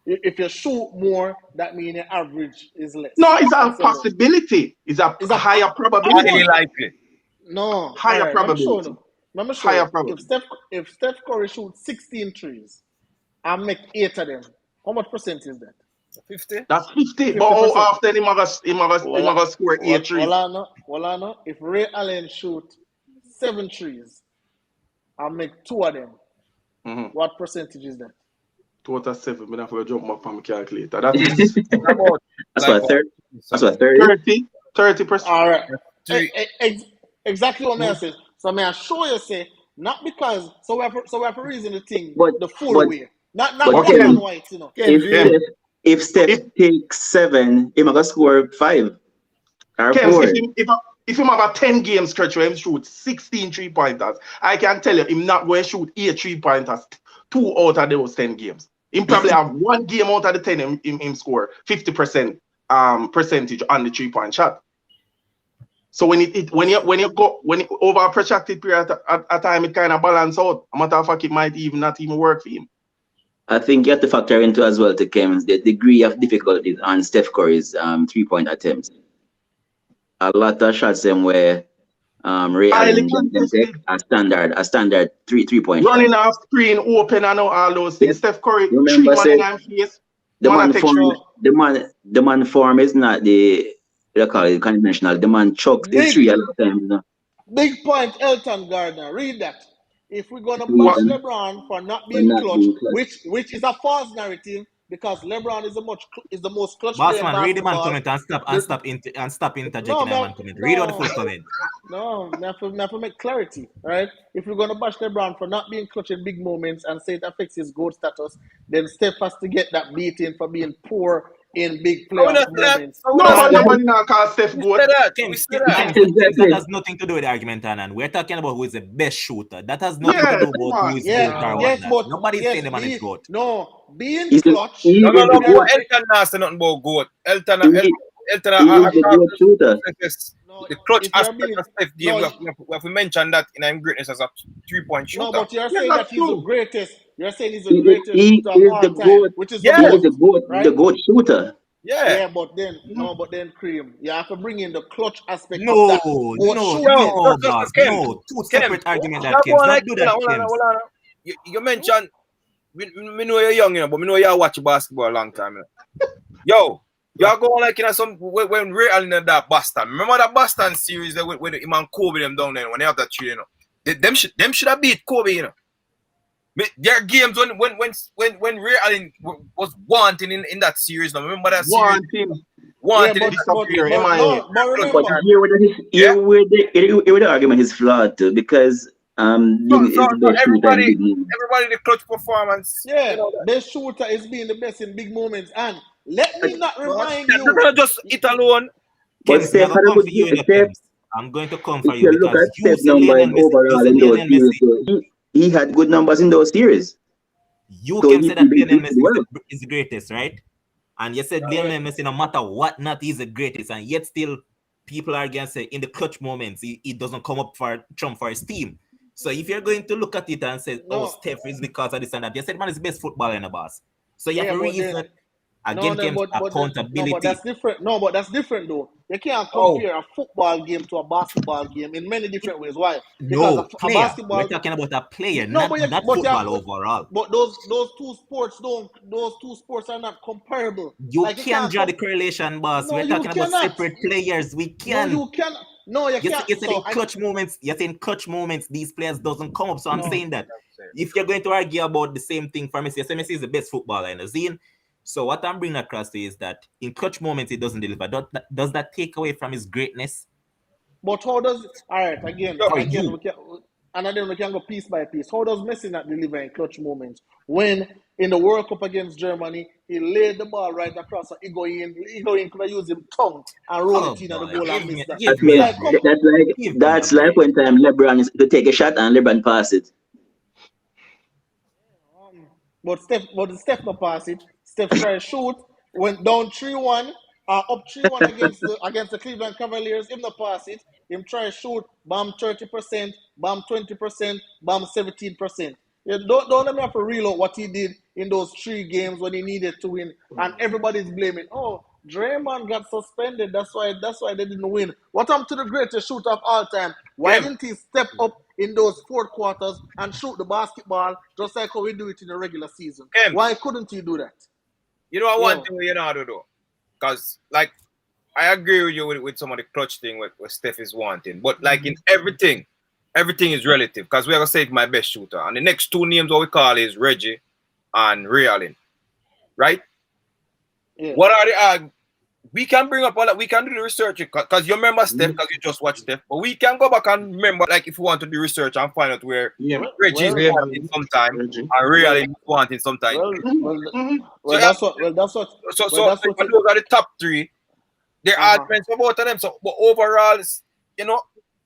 if you shoot more, that means your average is less. No, it's a possibility. It's a higher probability. Highly likely. No, higher probability. Let me show you. If Steph Curry shoots 16 threes and make 8 of them, how much percent is that? 50. That's 50. But how often he must score 8 threes? Well, no. If Ray Allen shoot 7 threes and make 2 of them, what percentage is that? 2 out of 7. I'm going to jump up on my calculator. That is about, that's what 30. 30%. All right. Exactly what I said. So I show you say not because we have a reason to think the full way. Not black and white, If Steph takes 7, he might score 5 or 4. If him have a 10-game stretch where him shoot 16 3-pointers, I can tell you him not going to shoot 8 3-pointers 2 out of those 10 games. Him probably have 1 game out of the 10 him score 50% percentage on the 3-point shot. So when you go over a protracted period at time, it kind of balance out. A matter of fact, it might not even work for him. I think you have to factor into as well to Kems the degree of difficulties on Steph Curry's 3-point attempts. A lot of shots them where Ray Allen take a standard 3-point running off screen, open and all those things. Steph Curry, remember, 3 man in face. The man form is not the conventional. The man chucks the 3 a lot of times. Big point, Elton Gardner. Read that. If we're gonna bash LeBron for not being clutch, which is a false narrative, because LeBron is the most clutch player in basketball. Read the man comment and stop interjecting man comment. Read out the full comment. No, never make clarity, right? If we're gonna bash LeBron for not being clutch in big moments and say it affects his GOAT status, then Steph has to get that beating for being poor in big playoff moments. Nobody now call Steph GOAT. That has nothing to do with the argument, and we're talking about who is the best shooter. That has nothing to do with who is GOAT or whatnot. Nobody's saying the man is GOAT. No, being clutch. No. Elton has nothing about GOAT. Elton is the GOAT shooter. The clutch aspect of Steph game, we have to mention that in his greatness as a 3-point shooter. No, but you're saying that he's the greatest. You're saying he's the greatest shooter of all time, which is the GOAT shooter. Yeah, but then Cream, you have to bring in the clutch aspect of No, that. No, two separate arguments that Kim. Not do that, Kim. You mentioned, me know you're young, but me know you watch basketball a long time. Yo, you're going like when Ray Allen in that Boston. Remember that Boston series that when the man Kobe them down there when they have that tree, them should have beat Kobe, There are games when Ray Allen was wanting in that series. Now remember that series? Wanting. But here where the argument is flawed too, because everybody the clutch performance. Yeah, best shooter is being the best in big moments. And let me not remind you. Not just it alone. But Steph, I'm going to come for you look at Steph's numbers overall in those series. He had good numbers in those series. You can say that Lionel Messi is the greatest, right? And you said Lionel Messi, no matter what, not he's the greatest, and yet still people are against it in the clutch moments. He doesn't come up for Trump for his team. So if you're going to look at it and say, No. oh, Steph is because of this and that, you said man is the best footballer in the boss. So you have Yeah, to but reason then again came but accountability. that's different. No, but that's different though. You can't Oh. compare a football game to a basketball game in many different ways. Why? Because No, a player. basketball. We're talking about a player, No, not football overall. But those two sports are not comparable. You Like can't draw the correlation, boss. No, We're you talking about cannot. separate players. We No, can. you cannot. No, you can't. You said in clutch moments. You're saying clutch moments. These players doesn't come up. So I'm saying that if you're going to argue about the same thing for Messi, Messi is the best footballer in the scene. So what I'm bringing across to is that in clutch moments he doesn't deliver. Does that take away from his greatness? But how does all right again? For And again, you. we can go piece by piece. How does Messi not deliver in clutch moments when in the World Cup against Germany he laid the ball right across? He go in, could have used his tongue and roll it in at the goal and miss that. Give me a break. That's like when time Lebron is to take a shot and Lebron pass it. But Steph no pass it. Steph try to shoot, went down 3-1, up 3-1 against the Cleveland Cavaliers. Him no pass it. Him try to shoot, bam 30%, bam 20%, bam 17%. Yeah, don't let me have to reload what he did in those 3 games when he needed to win, and everybody's blaming. Oh, Draymond got suspended. That's why they didn't win. What happened to the greatest shooter of all time? Why didn't he step up in those fourth quarters and shoot the basketball just like how we do it in the regular season? Why couldn't he do that? You know, one thing you know how to do, because like I agree with you with some of the clutch thing what Steph is wanting, but like in everything is relative. Because we're gonna say it's my best shooter, and the next 2 names what we call is Reggie and Ray Allen, right? Yeah. What are the we can bring up all that. We can do the research because you remember Steph because you just watched Steph, but we can go back and remember, like if we want to do research and find out where Reggie is wanting sometime and Ray Allen is wanting sometime. That's what. So those are the top 3. They're arguments for both of them. So, but overall, you know,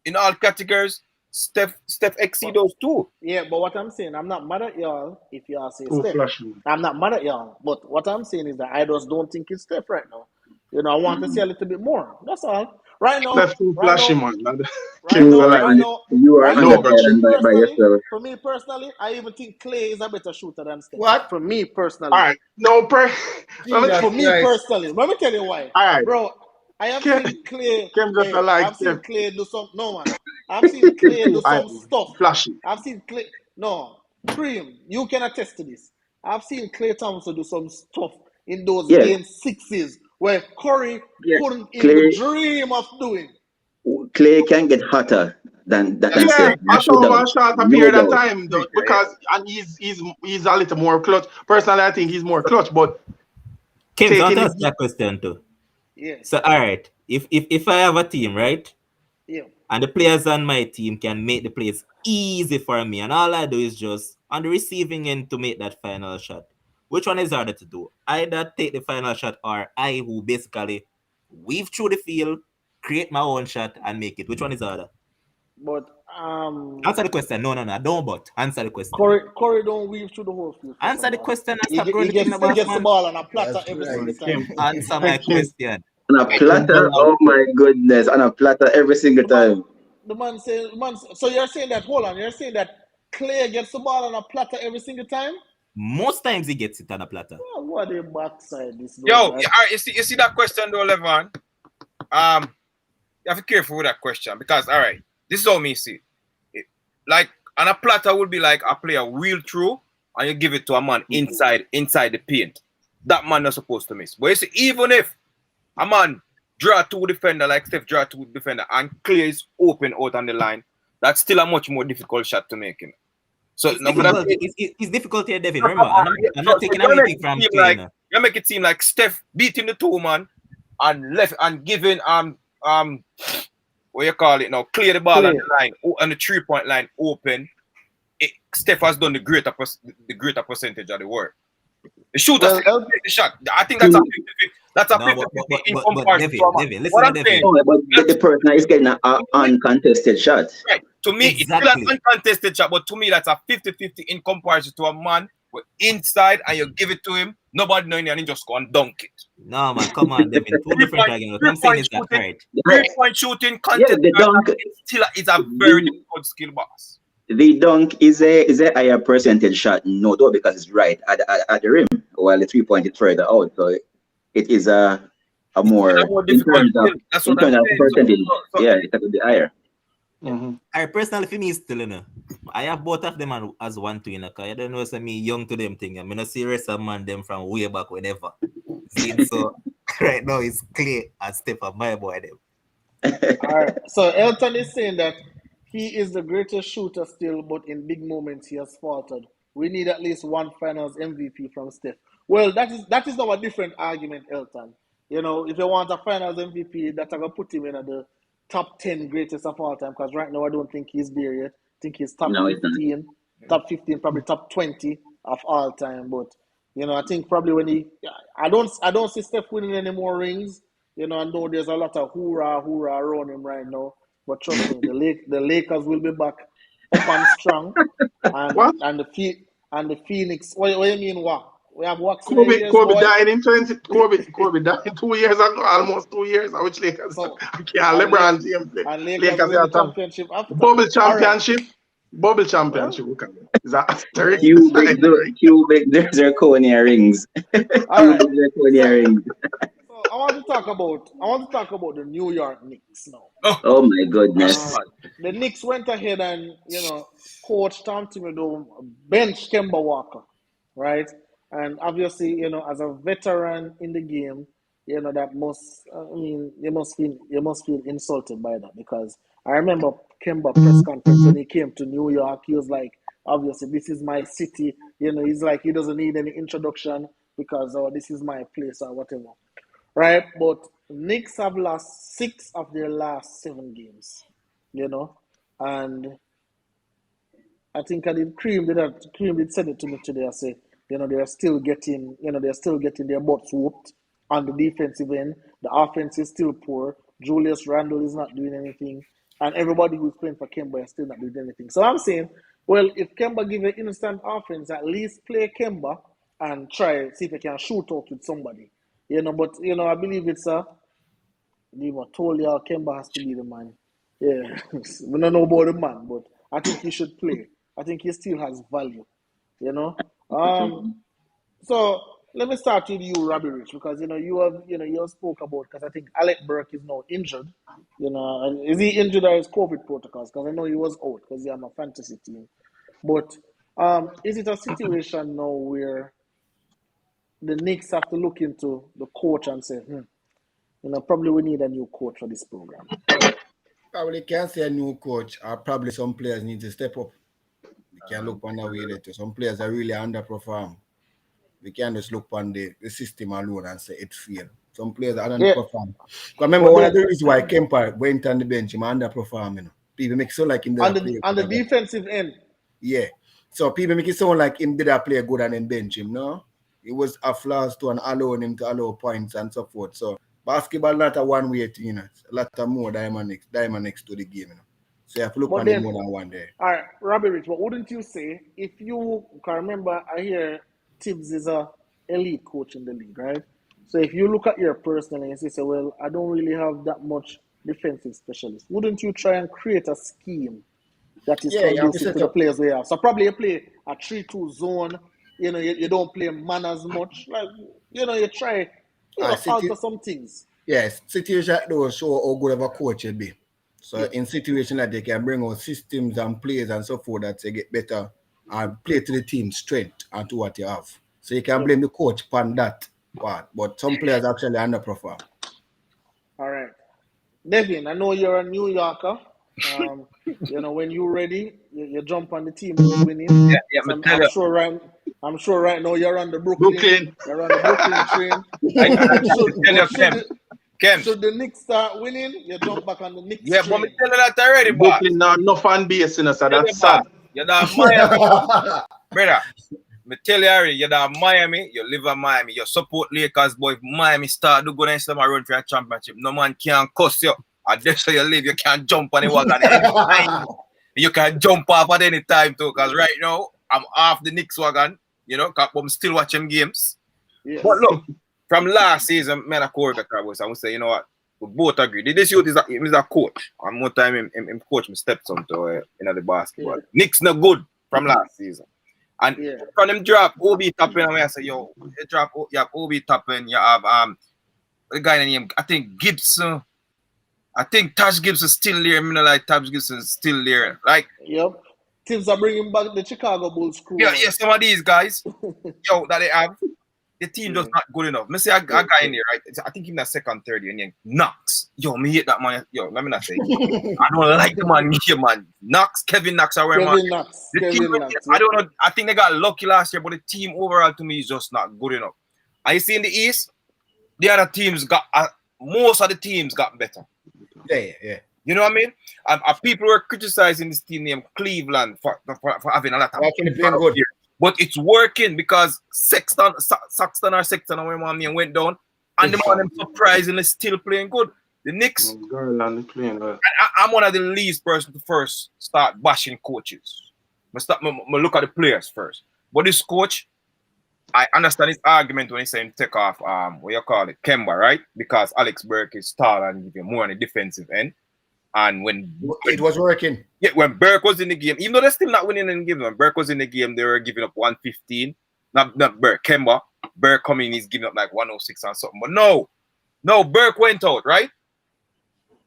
in all categories, Steph exceed those 2. Yeah, but what I'm saying, I'm not mad at y'all if y'all say Steph. I'm not mad at y'all, but what I'm saying is that I just don't think it's Steph right now. You know, I want to see a little bit more. That's all. Right now, for me personally, I even think Clay is a better shooter than Steph. What? For me personally. All right. No, for me personally. Let me tell you why. All right. Bro, I have seen Clay. I've seen Clay do some. No, man. I've seen Clay do some stuff. Flashy. I've seen Clay. No. Cream, you can attest to this. I've seen Clay Thompson do some stuff in those game 6s where Curry couldn't even dream of doing. Clay can get hotter than Steph. I saw him shot a period of time though, because and he's a little more clutch. Personally, I think he's more clutch, but Kim, don't ask that question too. Yeah. So all right, if I have a team, right? Yeah. And the players on my team can make the plays easy for me, and all I do is just on the receiving end to make that final shot. Which one is harder to do? Either take the final shot or I who basically weave through the field, create my own shot, and make it. Which one is harder? But answer the question. No, don't but answer the question. Corey don't weave through the whole field. Answer the question and stop he gets the ball on a platter every single time. Answer my question. On a platter? Oh my goodness. On a platter every single time. The man says, so you're saying that, hold on, you're saying that Clay gets the ball on a platter every single time? Most times he gets it on a platter. Oh, what a backside this Yo, all right, you see that question though, Lebron? You have to be careful with that question because, all right, this is how me see it. Like, on a platter would be like a player wheel through and you give it to a man inside the paint. That man not supposed to miss. But you see, even if a man draw 2 defender like Steph draw 2 defender and Clay is open out on the line, that's still a much more difficult shot to make him. So it's difficult here, David. Remember, I'm not taking anything from Clay. You make it seem like Steph beating the 2 man and left and giving what you call it now, clear the ball on the line on the 3-point line open. Steph has done the greater percentage of the work. The shooter still take the shot. I think that's a 50-50. That's a 50-50 in comparison to David, listen to David. But the person is getting an uncontested shot. Right. To me, it's still an uncontested shot, but to me, that's a 50-50 in comparison to a man who inside and you give it to him, nobody knowing and he just go and dunk it. No, man, come on, David. 2 different again. What I'm saying is that right. 3-point shooting contest the dunk. it's a very difficult skill, boss. The dunk is a higher percentage shot, no doubt, because it's right at the rim, while the 3 point is further out. So it is a more more in difficult terms of skill. That's what I'm saying. percentage. So Yeah, it could be higher. Mm-hmm. I personally, for me, still, you know, I have both of them as one to, you know, because I don't know, so me young to them thing. I'm not serious of man them from way back whenever. See, so right now it's clear and step of my boy them. All right. So Elton is saying that he is the greatest shooter still, but in big moments he has faltered. We need at least one Finals MVP from Steph. Well, that is now a different argument, Elton. You know, if you want a Finals MVP, that's gonna put him in at the top 10 greatest of all time. Because right now I don't think he's there yet. I think he's No, it's not. top 15, probably top 20 of all time. But you know, I think probably when I don't see Steph winning any more rings. You know, I know there's a lot of hoorah around him right now. But trust me, the Lakers will be back up and strong. What? And the Phoenix. What do you mean what? We have what years, Kobe boy? died in 20. Kobe died 2 years ago, almost 2 years. Which Lakers? So Yeah, and, Le- LeBron James play. and Lakers Lakers win the are top. championship after. Bubble All right. championship. Bubble Well, championship. Is that asterisk? Cubic zirconia rings. all right. Cubic zirconia rings. So I want to talk about the New York Knicks now. Oh my goodness. The Knicks went ahead and, you know, coach Tom Thibodeau bench Kemba Walker, right? And obviously, you know, as a veteran in the game, you know, that must, I mean, you must feel insulted by that, because I remember Kemba press conference when he came to New York. He was like, obviously, this is my city. You know, he's like, he doesn't need any introduction because, oh, this is my place or whatever, right? But Knicks have lost 6 of their last 7 games, you know, and I think Cream did send it to me today. I say, you know, they're still getting their butts whooped on the defensive end. The offense is still poor. Julius Randle is not doing anything, and everybody who's playing for Kemba is still not doing anything. So I'm saying, well, if Kemba give an instant offense, at least play Kemba and try see if they can shoot out with somebody. You know, but you know, I believe it's told y'all Kemba has to be the man. Yeah, we don't know about the man, but I think he should play. I think he still has value, you know. So let me start with you, Robbie Rich, because you have spoke about, because I think Alec Burke is now injured. You know, and is he injured or is COVID protocols? Because I know he was out because he had a fantasy team. But is it a situation now where the Knicks have to look into the coach and say, probably we need a new coach for this program? Probably can't say a new coach, or probably some players need to step up. We can look on the way later. Some players are really underperform. We can't just look on the system alone and say it failed. Some players are underperform. Because remember, one of the reasons why Kemper went on the bench, he underperforming. People make it sound like him did on the defensive end. Yeah. So people make it sound like him did play good and then bench him, no? It was a flaws to and allowing him to allow points and so forth. So basketball not a one-way thing, you know. It's a lot of more diamond next to the game, you know. So you have to look on him more than one day. All right, Robbie Rich, but wouldn't you say, if you can remember, I hear Tibbs is a elite coach in the league, right? So if you look at your personal and you say, well, I don't really have that much defensive specialist, wouldn't you try and create a scheme that is conducive to the players we have? So probably you play a 3-2 zone, you don't play man as much. Like, you try, alter some things. Yes, situation like those show how good of a coach you be. So in situation that they can bring out systems and players and so forth that they get better and play to the team's strength and to what you have. So you can blame the coach on that part. But some players actually underperform. All right. Devin, I know you're a New Yorker. When you're ready, you jump on the team who's winning. Yeah, so I'm sure right now you're on the Brooklyn. You're on the Brooklyn train. Should the Knicks start winning, you jump back on the Knicks train. Yeah, but me tell you that already, boss. Brooklyn now no fan base, so that's sad. You're not Miami. Brother, me tell you already, you're not Miami, you live in Miami, you support Lakers, boy. If Miami start to go and run for a championship, no man can cuss you. And that's where you live, you can't jump on the wagon anytime. You can jump off at any time too, because right now, I'm off the Knicks wagon, but I'm still watching games. Yes. But look, from last season, man, I would say, you know what? we both agree. This youth is a coach. And more time him coach me stepson to the basketball. Yeah. Nick's not good from last season. And Yeah. from them drop OB Toppin, and I say, yo, you drop you have OB Toppin, you have the guy named I think Gibson. I think Taj Gibson's still there. I mean, like Taj Gibson's still there. Like, Yep. Teams are bringing back the Chicago Bulls crew. yeah, some of these guys, yo, that they have, the team just not good enough. Me see a guy in there, right? I think in the second, third year, and then Knox. Yo, me hate that man. Yo, let me not say. I don't like the man here, man. Knox, Kevin Knox, I wear man. I don't know. I think they got lucky last year, but the team overall to me is just not good enough. And you see in the East, the other teams got most of the teams got better. Yeah. You know what I mean? People were criticizing this team named Cleveland for having a lot of actually playing good. Here. But it's working because Saxton went down, and the man surprisingly still playing good. The Knicks, playing well. I'm one of the least person to first start bashing coaches. I look at the players first. But this coach, I understand his argument when he's saying take off what you call it, Kemba, right? Because Alex Burke is tall and give him more on the defensive end. And when it was working. Yeah, when Burke was in the game, even though they're still not winning in the game, when Burke was in the game, they were giving up 115. Not Burke, Kemba. Burke coming, he's giving up like 106 or something. But no, Burke went out, right?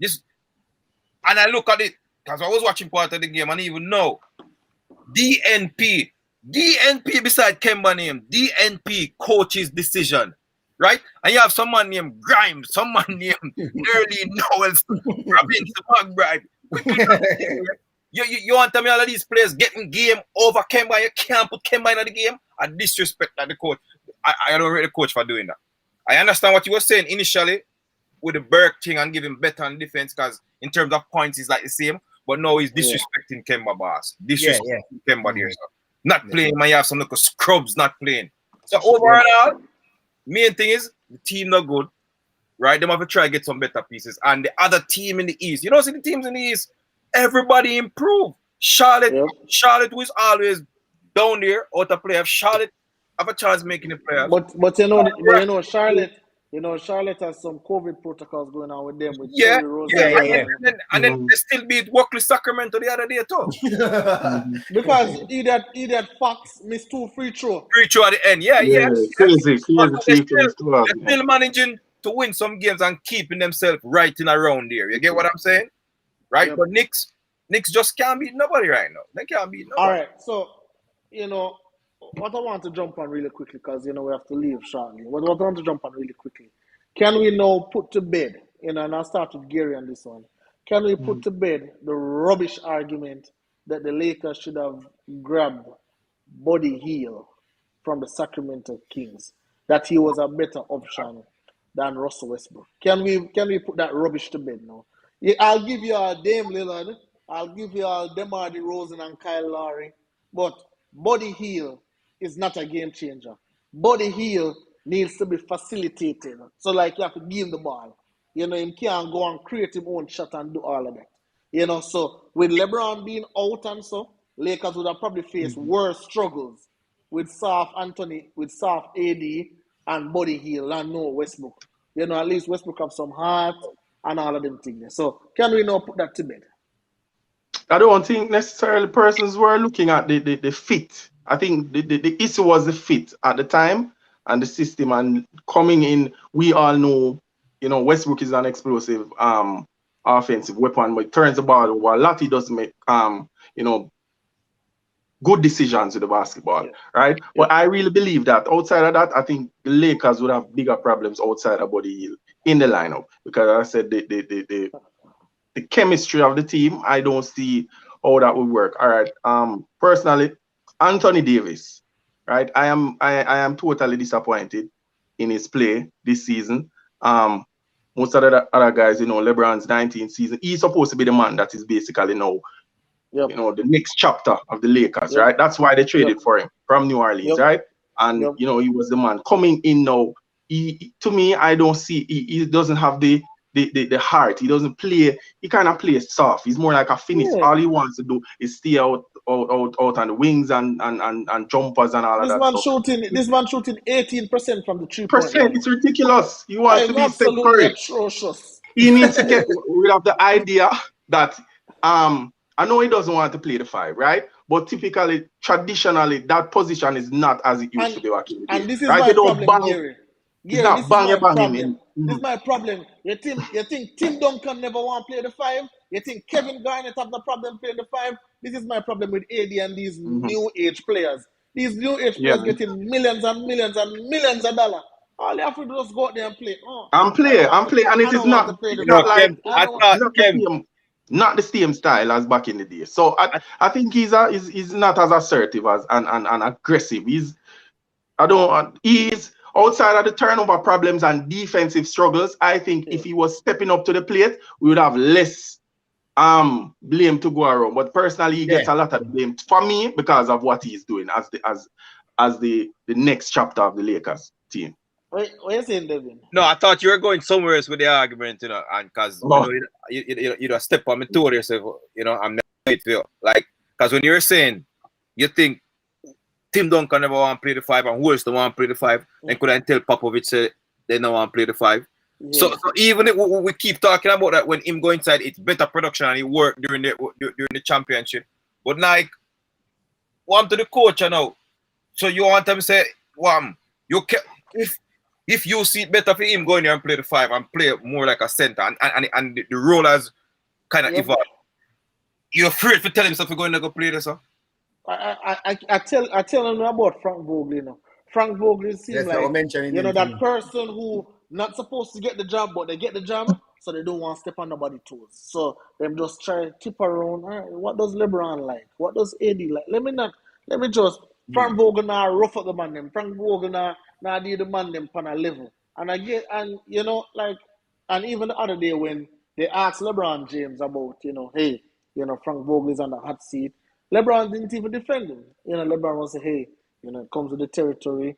And I look at it, because I was watching part of the game, and even know DNP beside Kemba name, DNP coach's decision. Right? And you have someone named Grimes, someone named Early Knowles, Robin McBride. You want to tell me all of these players getting game over Kemba? You can't put Kemba in the game? I disrespect the coach. I don't rate the coach for doing that. I understand what you were saying initially with the Burke thing and giving better on defense because in terms of points, he's like the same. But now he's disrespecting Kemba, boss. Disrespecting Kemba there. So. Not playing, man. You have some little scrubs not playing. So overall, main thing is the team not good, right? They have to try to get some better pieces. And the other team in the East, see the teams in the East, everybody improve. Charlotte, who is always down there out of playoff. Charlotte have a chance making the playoffs. But Charlotte has some COVID protocols going on with them. And then they still beat Walkley Sacramento the other day too. Because idiot Fox missed 2 free throws. Free throw at the end, Crazy. They're still managing to win some games and keeping themselves right in around there. You get what I'm saying? Right? Yep. But Knicks just can't beat nobody right now. They can't beat nobody. All right, so what I want to jump on really quickly, because we have to leave shortly. What I want to jump on really quickly. Can we now put to bed, and I'll start with Gary on this one. Can we put to bed the rubbish argument that the Lakers should have grabbed Buddy Hield from the Sacramento Kings? That he was a better option than Russell Westbrook. Can we put that rubbish to bed now? I'll give you a Dame Lillard. I'll give you a DeMar DeRozan and Kyle Lowry. But Buddy Hield is not a game changer. Buddy Hield needs to be facilitated. So you have to give him the ball. Him can't go and create his own shot and do all of that. So with LeBron being out and so, Lakers would have probably faced worse struggles with soft Anthony, with soft AD and Buddy Hield and no Westbrook. At least Westbrook have some heart and all of them things. So can we now put that to bed? I don't think necessarily persons were looking at the fit. I think the issue was the fit at the time and the system, and coming in, we all know, Westbrook is an explosive offensive weapon, but turns the ball over a lot. He doesn't make good decisions with the basketball, right? Yeah. But I really believe that outside of that, I think the Lakers would have bigger problems outside of Buddy Hield in the lineup, because I said the chemistry of the team, I don't see how that would work. All right. Personally, Anthony Davis, right? I am totally disappointed in his play this season. Most of the other guys, LeBron's 19th season, he's supposed to be the man that is basically now, the next chapter of the Lakers, right? That's why they traded for him from New Orleans, right? And he was the man coming in now. To me, I don't see he doesn't have the heart. He doesn't play. He kind of plays soft. He's more like a finish. Yeah. All he wants to do is stay out on the wings and jumpers and all of that. This man shooting 18% from the 3-point line. It's ridiculous. You want to be Steph Curry. Atrocious. he needs to get rid of the idea that I know he doesn't want to play the 5, right? But typically, traditionally, that position is not as it used to be back in the day, And this is right? my They don't problem, bang. Gary. It's Gary, not this is my banging problem. in. This is my problem. You think Tim Duncan never want to play the 5? You think Kevin Garnett have the problem playing the 5? This is my problem with AD and these new age players. These new age Yeah. players getting millions and millions and millions of dollars. All you have to do is go out there and play. Oh, I'm playing, and it I is don't want to not, play the it's not 5. like I don't want. not the same style as back in the day. So I think he's not as assertive as and aggressive. He's outside of the turnover problems and defensive struggles. I think if he was stepping up to the plate, we would have less blame to go around. But personally, he gets a lot of blame for me because of what he's doing as the next chapter of the Lakers team. What you saying, Devin? No, I thought you were going somewhere else with the argument, you know, and because you know, step on my toe there, so you know, I'm not feel like because when you're saying you think Tim Duncan never want to play the 5 and Wolves don't want to play the 5, then could I tell Popovich say they don't want to play the 5? Yeah. So even if we keep talking about that when him go inside, it's better production and he worked during the championship. But like, want to the coach now. So you want him to say, you can if you see it better for him going there and play the 5 and play more like a center and the role has kind of evolved. You're afraid to tell him something going to go play this, huh? I tell him about Frank Vogel, you know. Frank Vogel seems like that person who not supposed to get the job, but they get the job, so they don't want to step on nobody's toes. So them just try to tip around. What does LeBron like? What does AD like? Let me just Frank Vogel now rough up the man them. Frank Vogel now do the man them on a level. And you know, like, and even the other day when they asked LeBron James about, you know, hey, you know, Frank Vogel is on the hot seat. LeBron didn't even defend him. You know, LeBron was say, hey, you know, it comes with the territory.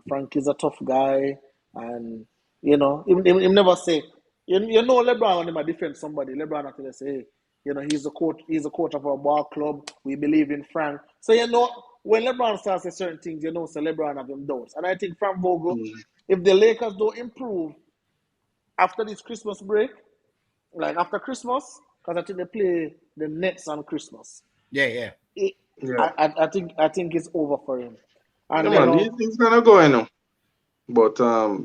Frank is a tough guy. And, you know, he never say, you know, LeBron when he might defend somebody, LeBron actually say, hey, you know, he's a coach of our ball club. We believe in Frank. So, you know, when LeBron starts saying certain things, you know, so LeBron have him doubts. And I think Frank Vogel, if the Lakers don't improve after this Christmas break, like after Christmas, because I think they play the Nets on Christmas. Yeah. I think it's over for him. And Yeah, man, he's gonna go, you know. But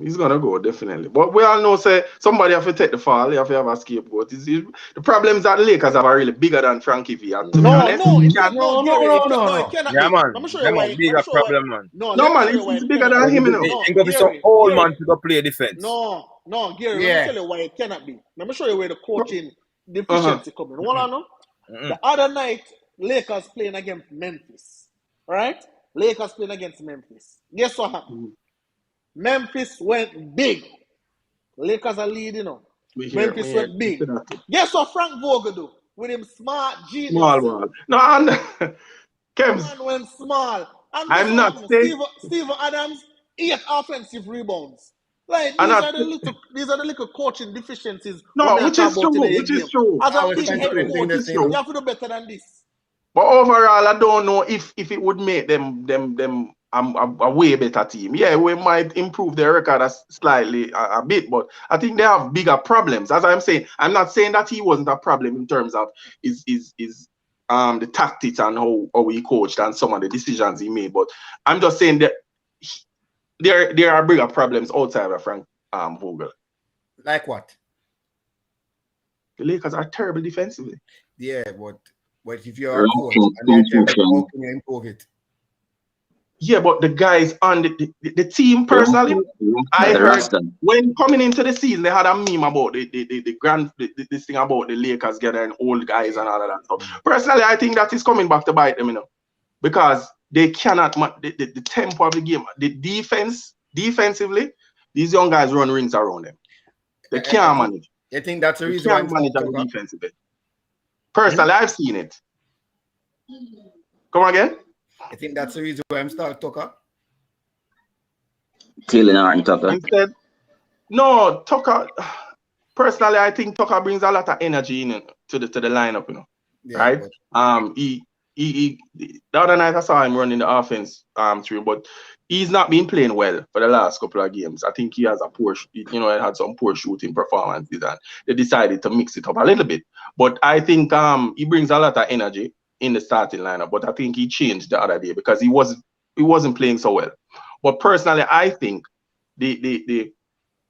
he's gonna go definitely. But we all know, say somebody have to take the fall. You have to have a scapegoat. The problems that the Lakers have are really bigger than Frankie V. And to be honest, it cannot Yeah, be. man. Let me show you why. Bigger problem, man. No, man, it's bigger than him, you know. He go be some old man to go play defense. No, Gary. Let me tell you why it cannot be. Let me show you where the coaching deficiency coming. Hold on, no. The other night, Lakers playing against Memphis, right? Lakers playing against Memphis. Guess what happened? Memphis went big. Lakers are leading, you know. Memphis went big. Guess what Frank Vogel do? With him smart genius. Small ball. No, and Kems. Man went small. And I'm not saying Steven Adams, 8 offensive rebounds. Like these are the little coaching deficiencies. No, which is true. As a big head coach, you have to do better than this. But overall, I don't know if it would make them a way better team. Yeah, we might improve their record slightly a bit, but I think they have bigger problems. As I'm saying, I'm not saying that he wasn't a problem in terms of his the tactics and how he coached and some of the decisions he made. But I'm just saying that there are bigger problems outside of Frank Vogel. Like what? The Lakers are terrible defensively. Yeah, but if you're a coach and how can you improve it? Yeah, but the guys on the team personally, I heard when coming into the season they had a meme about this thing about the Lakers gathering old guys and all of that stuff. Personally, I think that is coming back to bite them, you know, because they cannot the tempo of the game, the defensively, these young guys run rings around them. They can't manage. You think that's the reason why they can't manage on the defensive end? Personally, I've seen it. Come again? I think that's the reason why I'm starting Tucker. Taylor and Tucker. Instead, no, Tucker. Personally, I think Tucker brings a lot of energy in to the lineup, you know. Yeah, right? But... he the other night I saw him running the offense through, but he's not been playing well for the last couple of games. I think he has a poor, he had some poor shooting performances, and they decided to mix it up a little bit. But I think he brings a lot of energy in the starting lineup. But I think he changed the other day because he wasn't playing so well. But personally, I think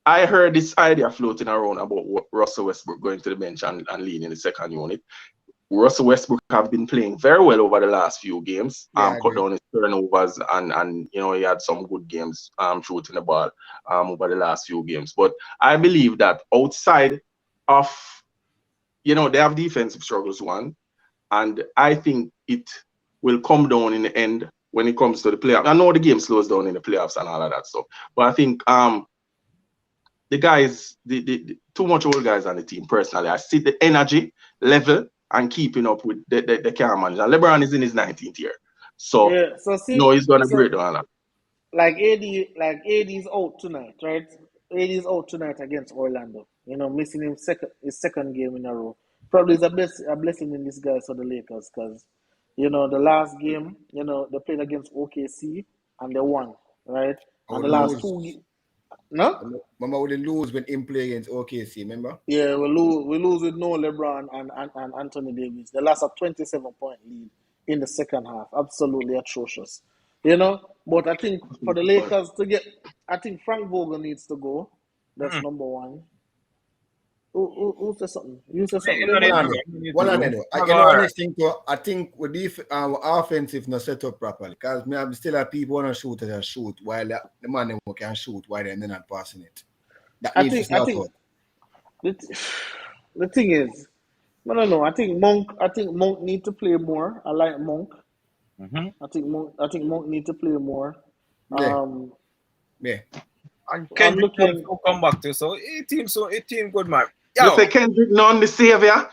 I heard this idea floating around about Russell Westbrook going to the bench and leading the second unit. Russell Westbrook have been playing very well over the last few games. Cut down his turnovers and he had some good games shooting the ball over the last few games. But I believe that outside of they have defensive struggles one, and I think it will come down in the end when it comes to the playoffs. I know the game slows down in the playoffs and all of that stuff, but I think the guys, the too much old guys on the team. Personally, I see the energy level and keeping up with the camera manager. LeBron is in his 19th year, so he's gonna break down. Like AD's out tonight, right? AD's out tonight against Orlando. Missing his second game in a row. Probably is a blessing in disguise for the Lakers because the last game, they played against OKC and they won, right? And the last two. No? Remember we lose when him play against OKC, remember? Yeah, we lose with no LeBron and Anthony Davis. They lost a 27-point lead in the second half. Absolutely atrocious. But I think for the Lakers I think Frank Vogel needs to go. That's number one. Who said something? You said something. I think with our offensive not set up properly because I still have people want to shoot and shoot while the man can shoot while they're not passing it. I think the thing is, I don't know. I think Monk need to play more. I like Monk. Mm-hmm. I think Monk need to play more. Yeah. And Kendrick will come back to so 18 good man. You say Kendrick Nunn the savior? How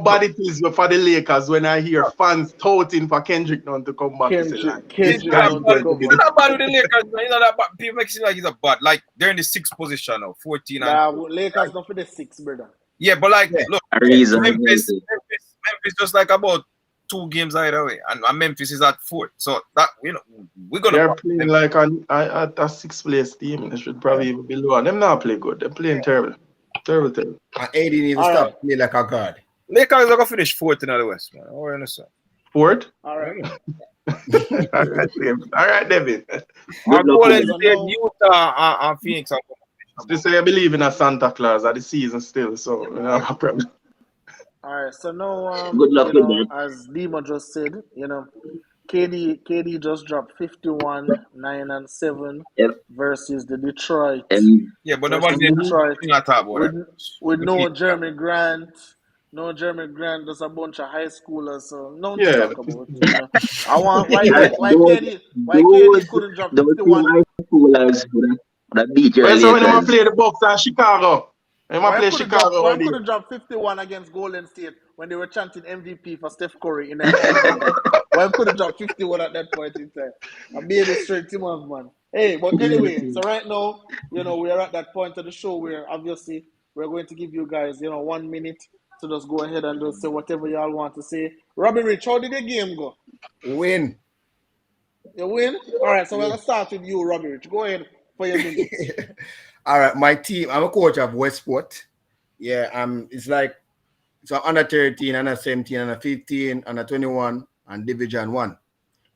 bad it is for the Lakers when I hear fans touting for Kendrick Nunn to come back. He's not bad with the Lakers. He's not that bad. People make it seem like he's a bad. Like they're in the 6th position now, 14. Lakers not for the 6th, brother. Yeah, but look, Memphis just like about 2 games either way, and Memphis is at 4th. So that we're gonna. They're playing like at a 6th place team. They should probably be lower. Them not play good. They're playing terrible. And AD needs to stop playing like a guard. Lakers are gonna finish 4th in the West, man. What understand? 4th? All right. All right, David. I'm going to say Utah and Phoenix. They say I believe in a Santa Claus at the season still, so no problem. All right, so now, Good luck with that. as Dima just said, KD just dropped 51, 9 and 7 versus the Detroit. Yeah, but nobody with no Jeremy Grant. No Jeremy Grant, there's a bunch of high schoolers, so no to talk about. I want why KD couldn't drop 51. High schoolers that beat your Lakers. So when I Lakers. play the Bucks and Chicago. Why could have dropped 51 against Golden State when they were chanting MVP for Steph Curry in that? Why could have dropped 51 at that point in time? I'm being a straight team of man. Hey, but anyway, so right now, we are at that point of the show where obviously we're going to give you guys, 1 minute to just go ahead and just say whatever y'all want to say. Robbie Rich, how did the game go? Win. You win? All right, so we're going to start with you, Robbie Rich. Go ahead for your minute. All right, my team, I'm a coach of Westport. Yeah, it's under 13, under 17, under 15, under 21, and Division 1.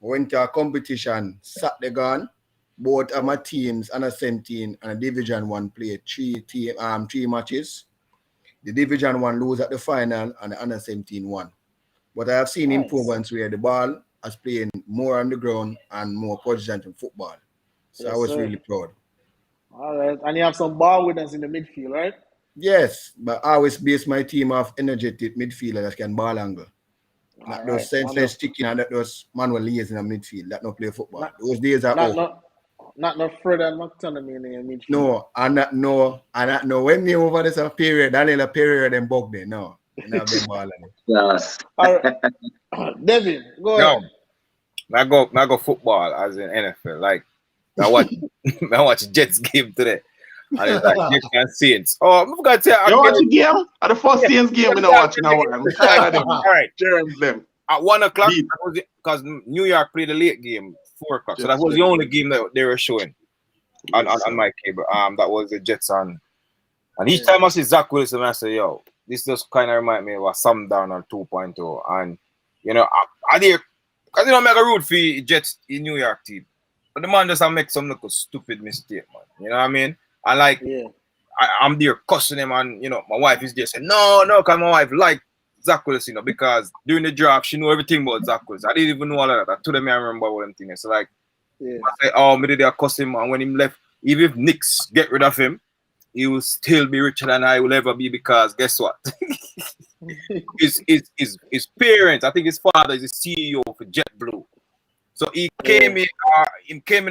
Went to a competition, sat the gun. Both of my teams, under 17 and Division 1, played 3 matches. The Division 1 lose at the final, and the under 17 won. But I have seen improvements where the ball is playing more on the ground and more position in football. So Yes, I was sir. really proud. All right, and you have some ball winners in the midfield, right? Yes, but I always base my team off energetic midfielders that can ball angle. Not those senseless chicken and those manual layers in the midfield that don't play football. Those days are over. Not no Fred and McTominay in the midfield. No, and not know when they over this period, that little period and bug there. No, not them ball. Yes. All right, Devin, go ahead. I go football as in NFL. Like I watch Jets game today. And it's like Jets and Saints. Oh, I forgot to tell you. You watch the game? At the first Saints game, we're not watching now. All right. Jeremy's them. at 1 o'clock, Deep. because New York played the late game, 4 o'clock. So that Jets, was the only game that they were showing on Yes, sir. my cable. That was the Jets on. And each time I see Zach Wilson, I say, yo, this just kind of remind me of a Sam Darnold 2.0. And, you know, I did, because you know, make a root for Jets in New York team. But the man just make some little stupid mistake, man. You know what I mean? And like, I'm there cussing him, and, you know, my wife is just saying, no, because my wife like Zach Wilson, you know, because during the draft, she knew everything about Zach Wilson. I didn't even know all of that. I told them I remember all them things. So, like, I say, oh, maybe they cuss him, and when he left, even if Knicks get rid of him, he will still be richer than I will ever be, because guess what? his parents, I think his father is the CEO for JetBlue. So he came in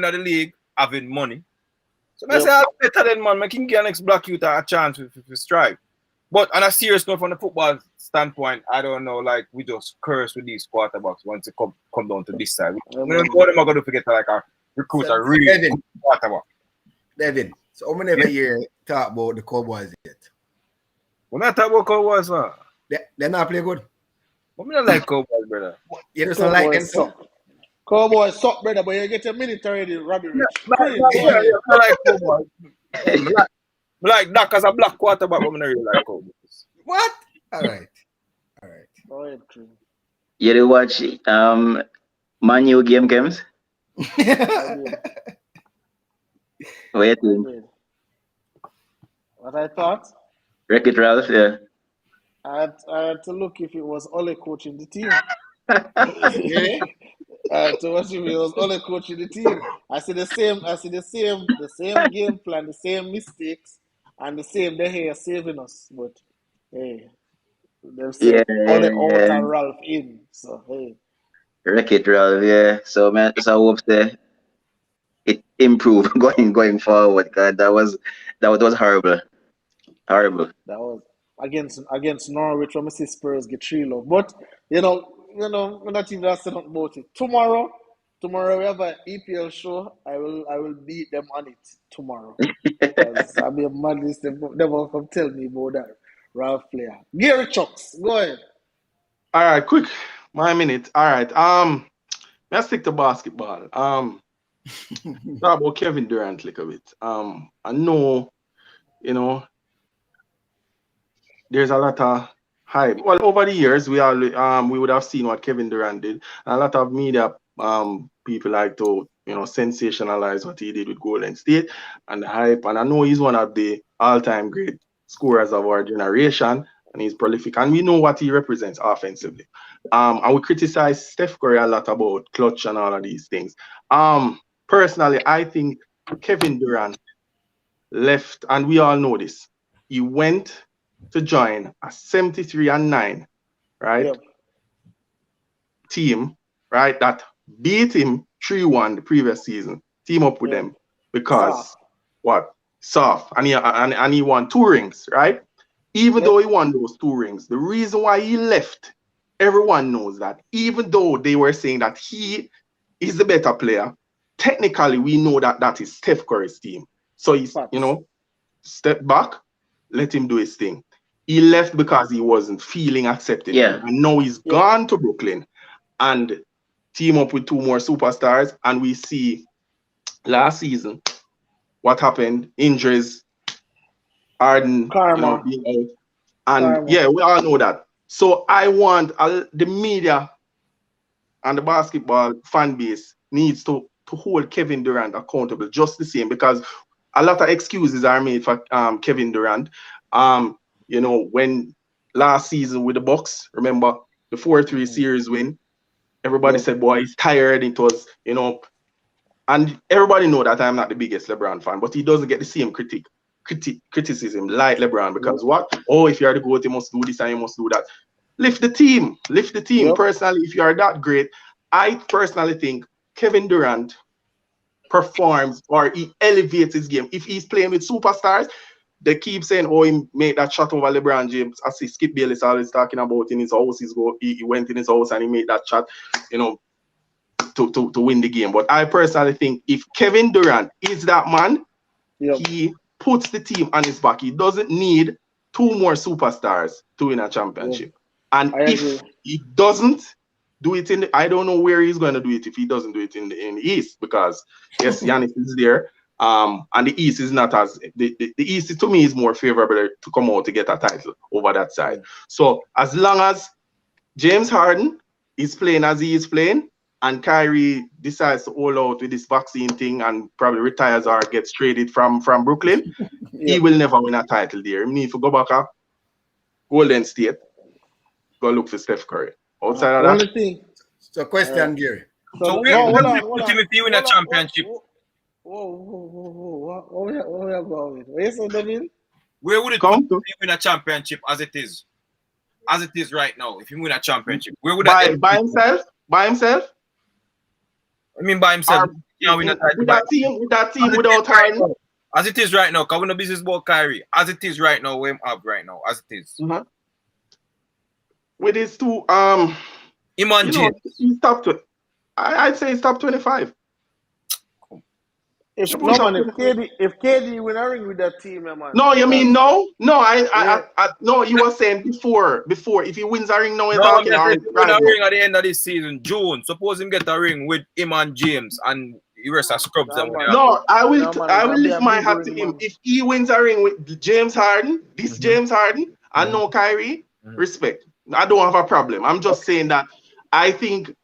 the league having money. So I say, I'm better than man. I can give next black youth a chance to strive. But on a serious note, from the football standpoint, I don't know, like, we just curse with these quarterbacks once it come down to this side. What am I going to forget, like, our recruits are really good quarterback? Devin, so how many year talk about the Cowboys yet? When I talk about Cowboys, man, they not play good. I mean, I like Cowboys, brother. You just don't like them, so. Cowboys suck, brother, but you get a minute already, Robbie Rich. I like Cowboys. I like that as a black quarterback, but I really like Cowboys. What? All right. Go ahead, Cream. You did watch Man U game games? Wait. What I thought? Wreck-It Ralph, yeah. I had to look if it was Ole coaching the team. Yeah. I had to watch if it was Ole coaching the team. I see the same game plan, the same mistakes, and the same they here saving us. But hey, they've said Ole out and Ralph in. So hey. Wreck-It Ralph, yeah. So man, so I hope that it improve going forward, because that was horrible. Horrible. That was against Norwich when I see Spurs get 3-0. But you know, we're not even saying nothing about it. Tomorrow we have an EPL show. I will beat them on it tomorrow. Because I mean, madness, they never come tell me about that Ralph player. Gary Chucks, go ahead. All right, quick, my minute. All right, let's stick to basketball. Talk about Kevin Durant a little bit. I know, you know, there's a lot of hype. Well, over the years, we would have seen what Kevin Durant did. And a lot of media people like to, you know, sensationalize what he did with Golden State and the hype. And I know he's one of the all-time great scorers of our generation, and he's prolific. And we know what he represents offensively. And we criticize Steph Curry a lot about clutch and all of these things. Personally, I think Kevin Durant left, and we all know this. He went to join a 73-9, right? Team, right? That beat him 3-1 the previous season. Team up with them because soft. And he won 2 rings, right? Even though he won those 2 rings, the reason why he left, everyone knows that. Even though they were saying that he is the better player, technically we know that is Steph Curry's team. So he's, you know, step back, let him do his thing. He left because he wasn't feeling accepted. Yeah. And now he's gone to Brooklyn and team up with 2 more superstars. And we see last season what happened, injuries, Harden, you know, being out. And yeah, we all know that. So I want the media and the basketball fan base needs to hold Kevin Durant accountable just the same, because a lot of excuses are made for Kevin Durant. You know, when last season with the Bucks, remember the 4-3 series win, everybody said, boy, he's tired. It was, you know, and everybody know that I'm not the biggest LeBron fan, but he doesn't get the same criticism like LeBron, because what? Oh, if you are the GOAT, you must do this and you must do that. Lift the team. Personally, if you are that great, I personally think Kevin Durant performs, or he elevates his game. If he's playing with superstars, they keep saying, oh, he made that shot over LeBron James. I see Skip Bayless always talking about in his house. He went in his house and he made that shot, you know, to win the game. But I personally think if Kevin Durant is that man, he puts the team on his back. He doesn't need 2 more superstars to win a championship. And if he doesn't, do it in. I don't know where he's going to do it if he doesn't do it in the East, because yes, Giannis is there. And the East is not as the East to me is more favorable to come out to get a title over that side. Yeah. So as long as James Harden is playing as he is playing, and Kyrie decides to hold out with this vaccine thing and probably retires or gets traded from Brooklyn, he will never win a title there. He need to go back up Golden State, go look for Steph Curry. Outside of that, only thing. So question, Gary. So No, where hold would on, you hold put on. him if he win a championship? Whoa. What we are going? What you say, David? Where would it Come put to him if he win a championship as it is? As it is right now, if he win a championship, where would by that himself? By himself? I mean by himself. Or He can't win a title with by that team As it without is right Harden? now. As it is right now, because we no business about Kyrie. As it is right now, where him up right now, as it is. With his two Him and you know, James. he's top 20. I'd say he's top 25. If KD win a ring with that team, man. No, you mean no? No, Yeah. no, you were saying before. If he wins a ring, now we're No, talking. I'm Or just win a ring at the end of this season, June. Suppose him get a ring with him and James and the rest of scrubs and whatever. no, I will it's lift a my big hat ring, to him. man. If he wins a ring with James Harden, James Harden, and no Kyrie, respect. I don't have a problem. I'm just saying that I think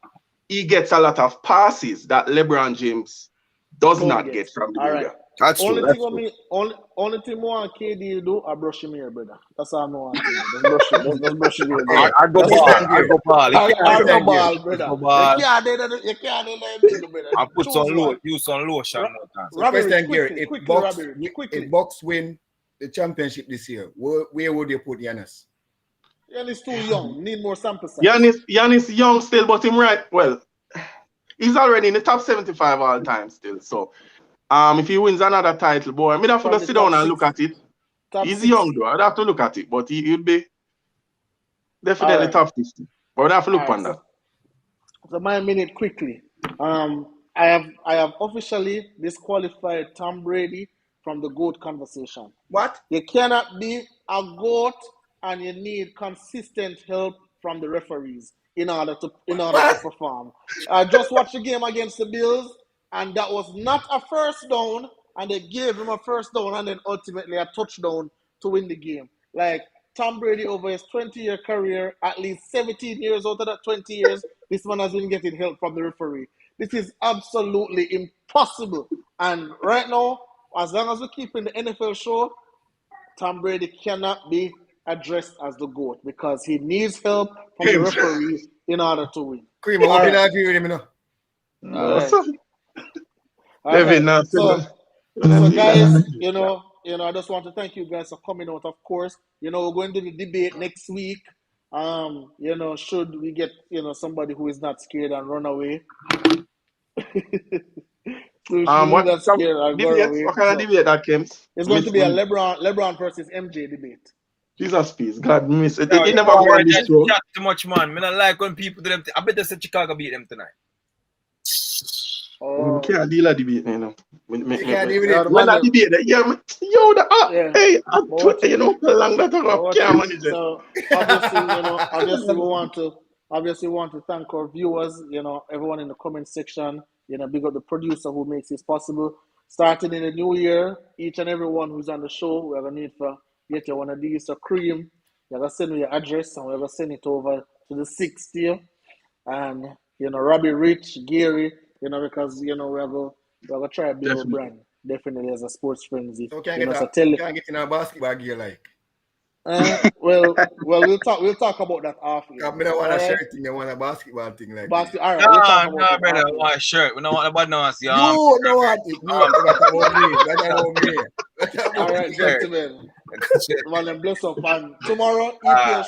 he gets a lot of passes that LeBron James does not get from the All media. right. That's true. Only thing I want KD do, I brush him here, brother. That's all I want to do. Just brush him here, brother. I go ball. I go ball, brother. Go ball. You can't do that, brother. I put some Choose use some lotion more time. So question, Gary. Quickly. If Bucks win the championship this year, where would you put Giannis? Giannis too young. Need more sample size. Giannis young still, but him right. Well, he's already in the top 75 all time still. So, if he wins another title, boy, I mean, I have to sit down and look at it. He's young though. I'd have to look at it, but he'll be definitely top 50. But I have to look on that. So my minute quickly. I have officially disqualified Tom Brady from the GOAT conversation. What? You cannot be a GOAT and you need consistent help from the referees in order to perform. I just watched the game against the Bills, and that was not a first down, and they gave him a first down and then ultimately a touchdown to win the game. Like Tom Brady over his 20-year career, at least 17 years out of that 20 years, this man has been getting help from the referee. This is absolutely impossible. And right now, as long as we keep in the NFL show, Tom Brady cannot be addressed as the GOAT because he needs help from the referee in order to win. Cream, I hope you not agree with him, you know. So guys, you know, I just want to thank you guys for coming out. Of course, we're going to the debate next week. Should we get somebody who is not scared and run away? What kind of debate that came? It's going to be a LeBron versus MJ debate. Jesus, peace. God miss it. No, He never won this show. Chat too much, man. I don't like when people do them. I bet they say Chicago beat them tonight. We can't deal with debate, you know. You can't deal with it. When I debate, hey, how long that I can't manage it. So obviously we want to thank our viewers, everyone in the comment section, big up the producer who makes this possible. Starting in the new year, each and every one who's on the show, we're gonna need to get you one of these. So Cream, you're gonna send me your address and we're gonna send it over to the 6th tier. And Robbie Rich, Gary, because we're gonna try to build a brand definitely as a sports frenzy. So can't get in a basketball gear like. We'll talk about that after. I don't want a shirt thing, I want a basketball thing like all right, no, brother, I want a shirt. We don't want nobody to see. You don't want it. No, that's about me. All right, gentlemen. Bless up. And tomorrow, EPL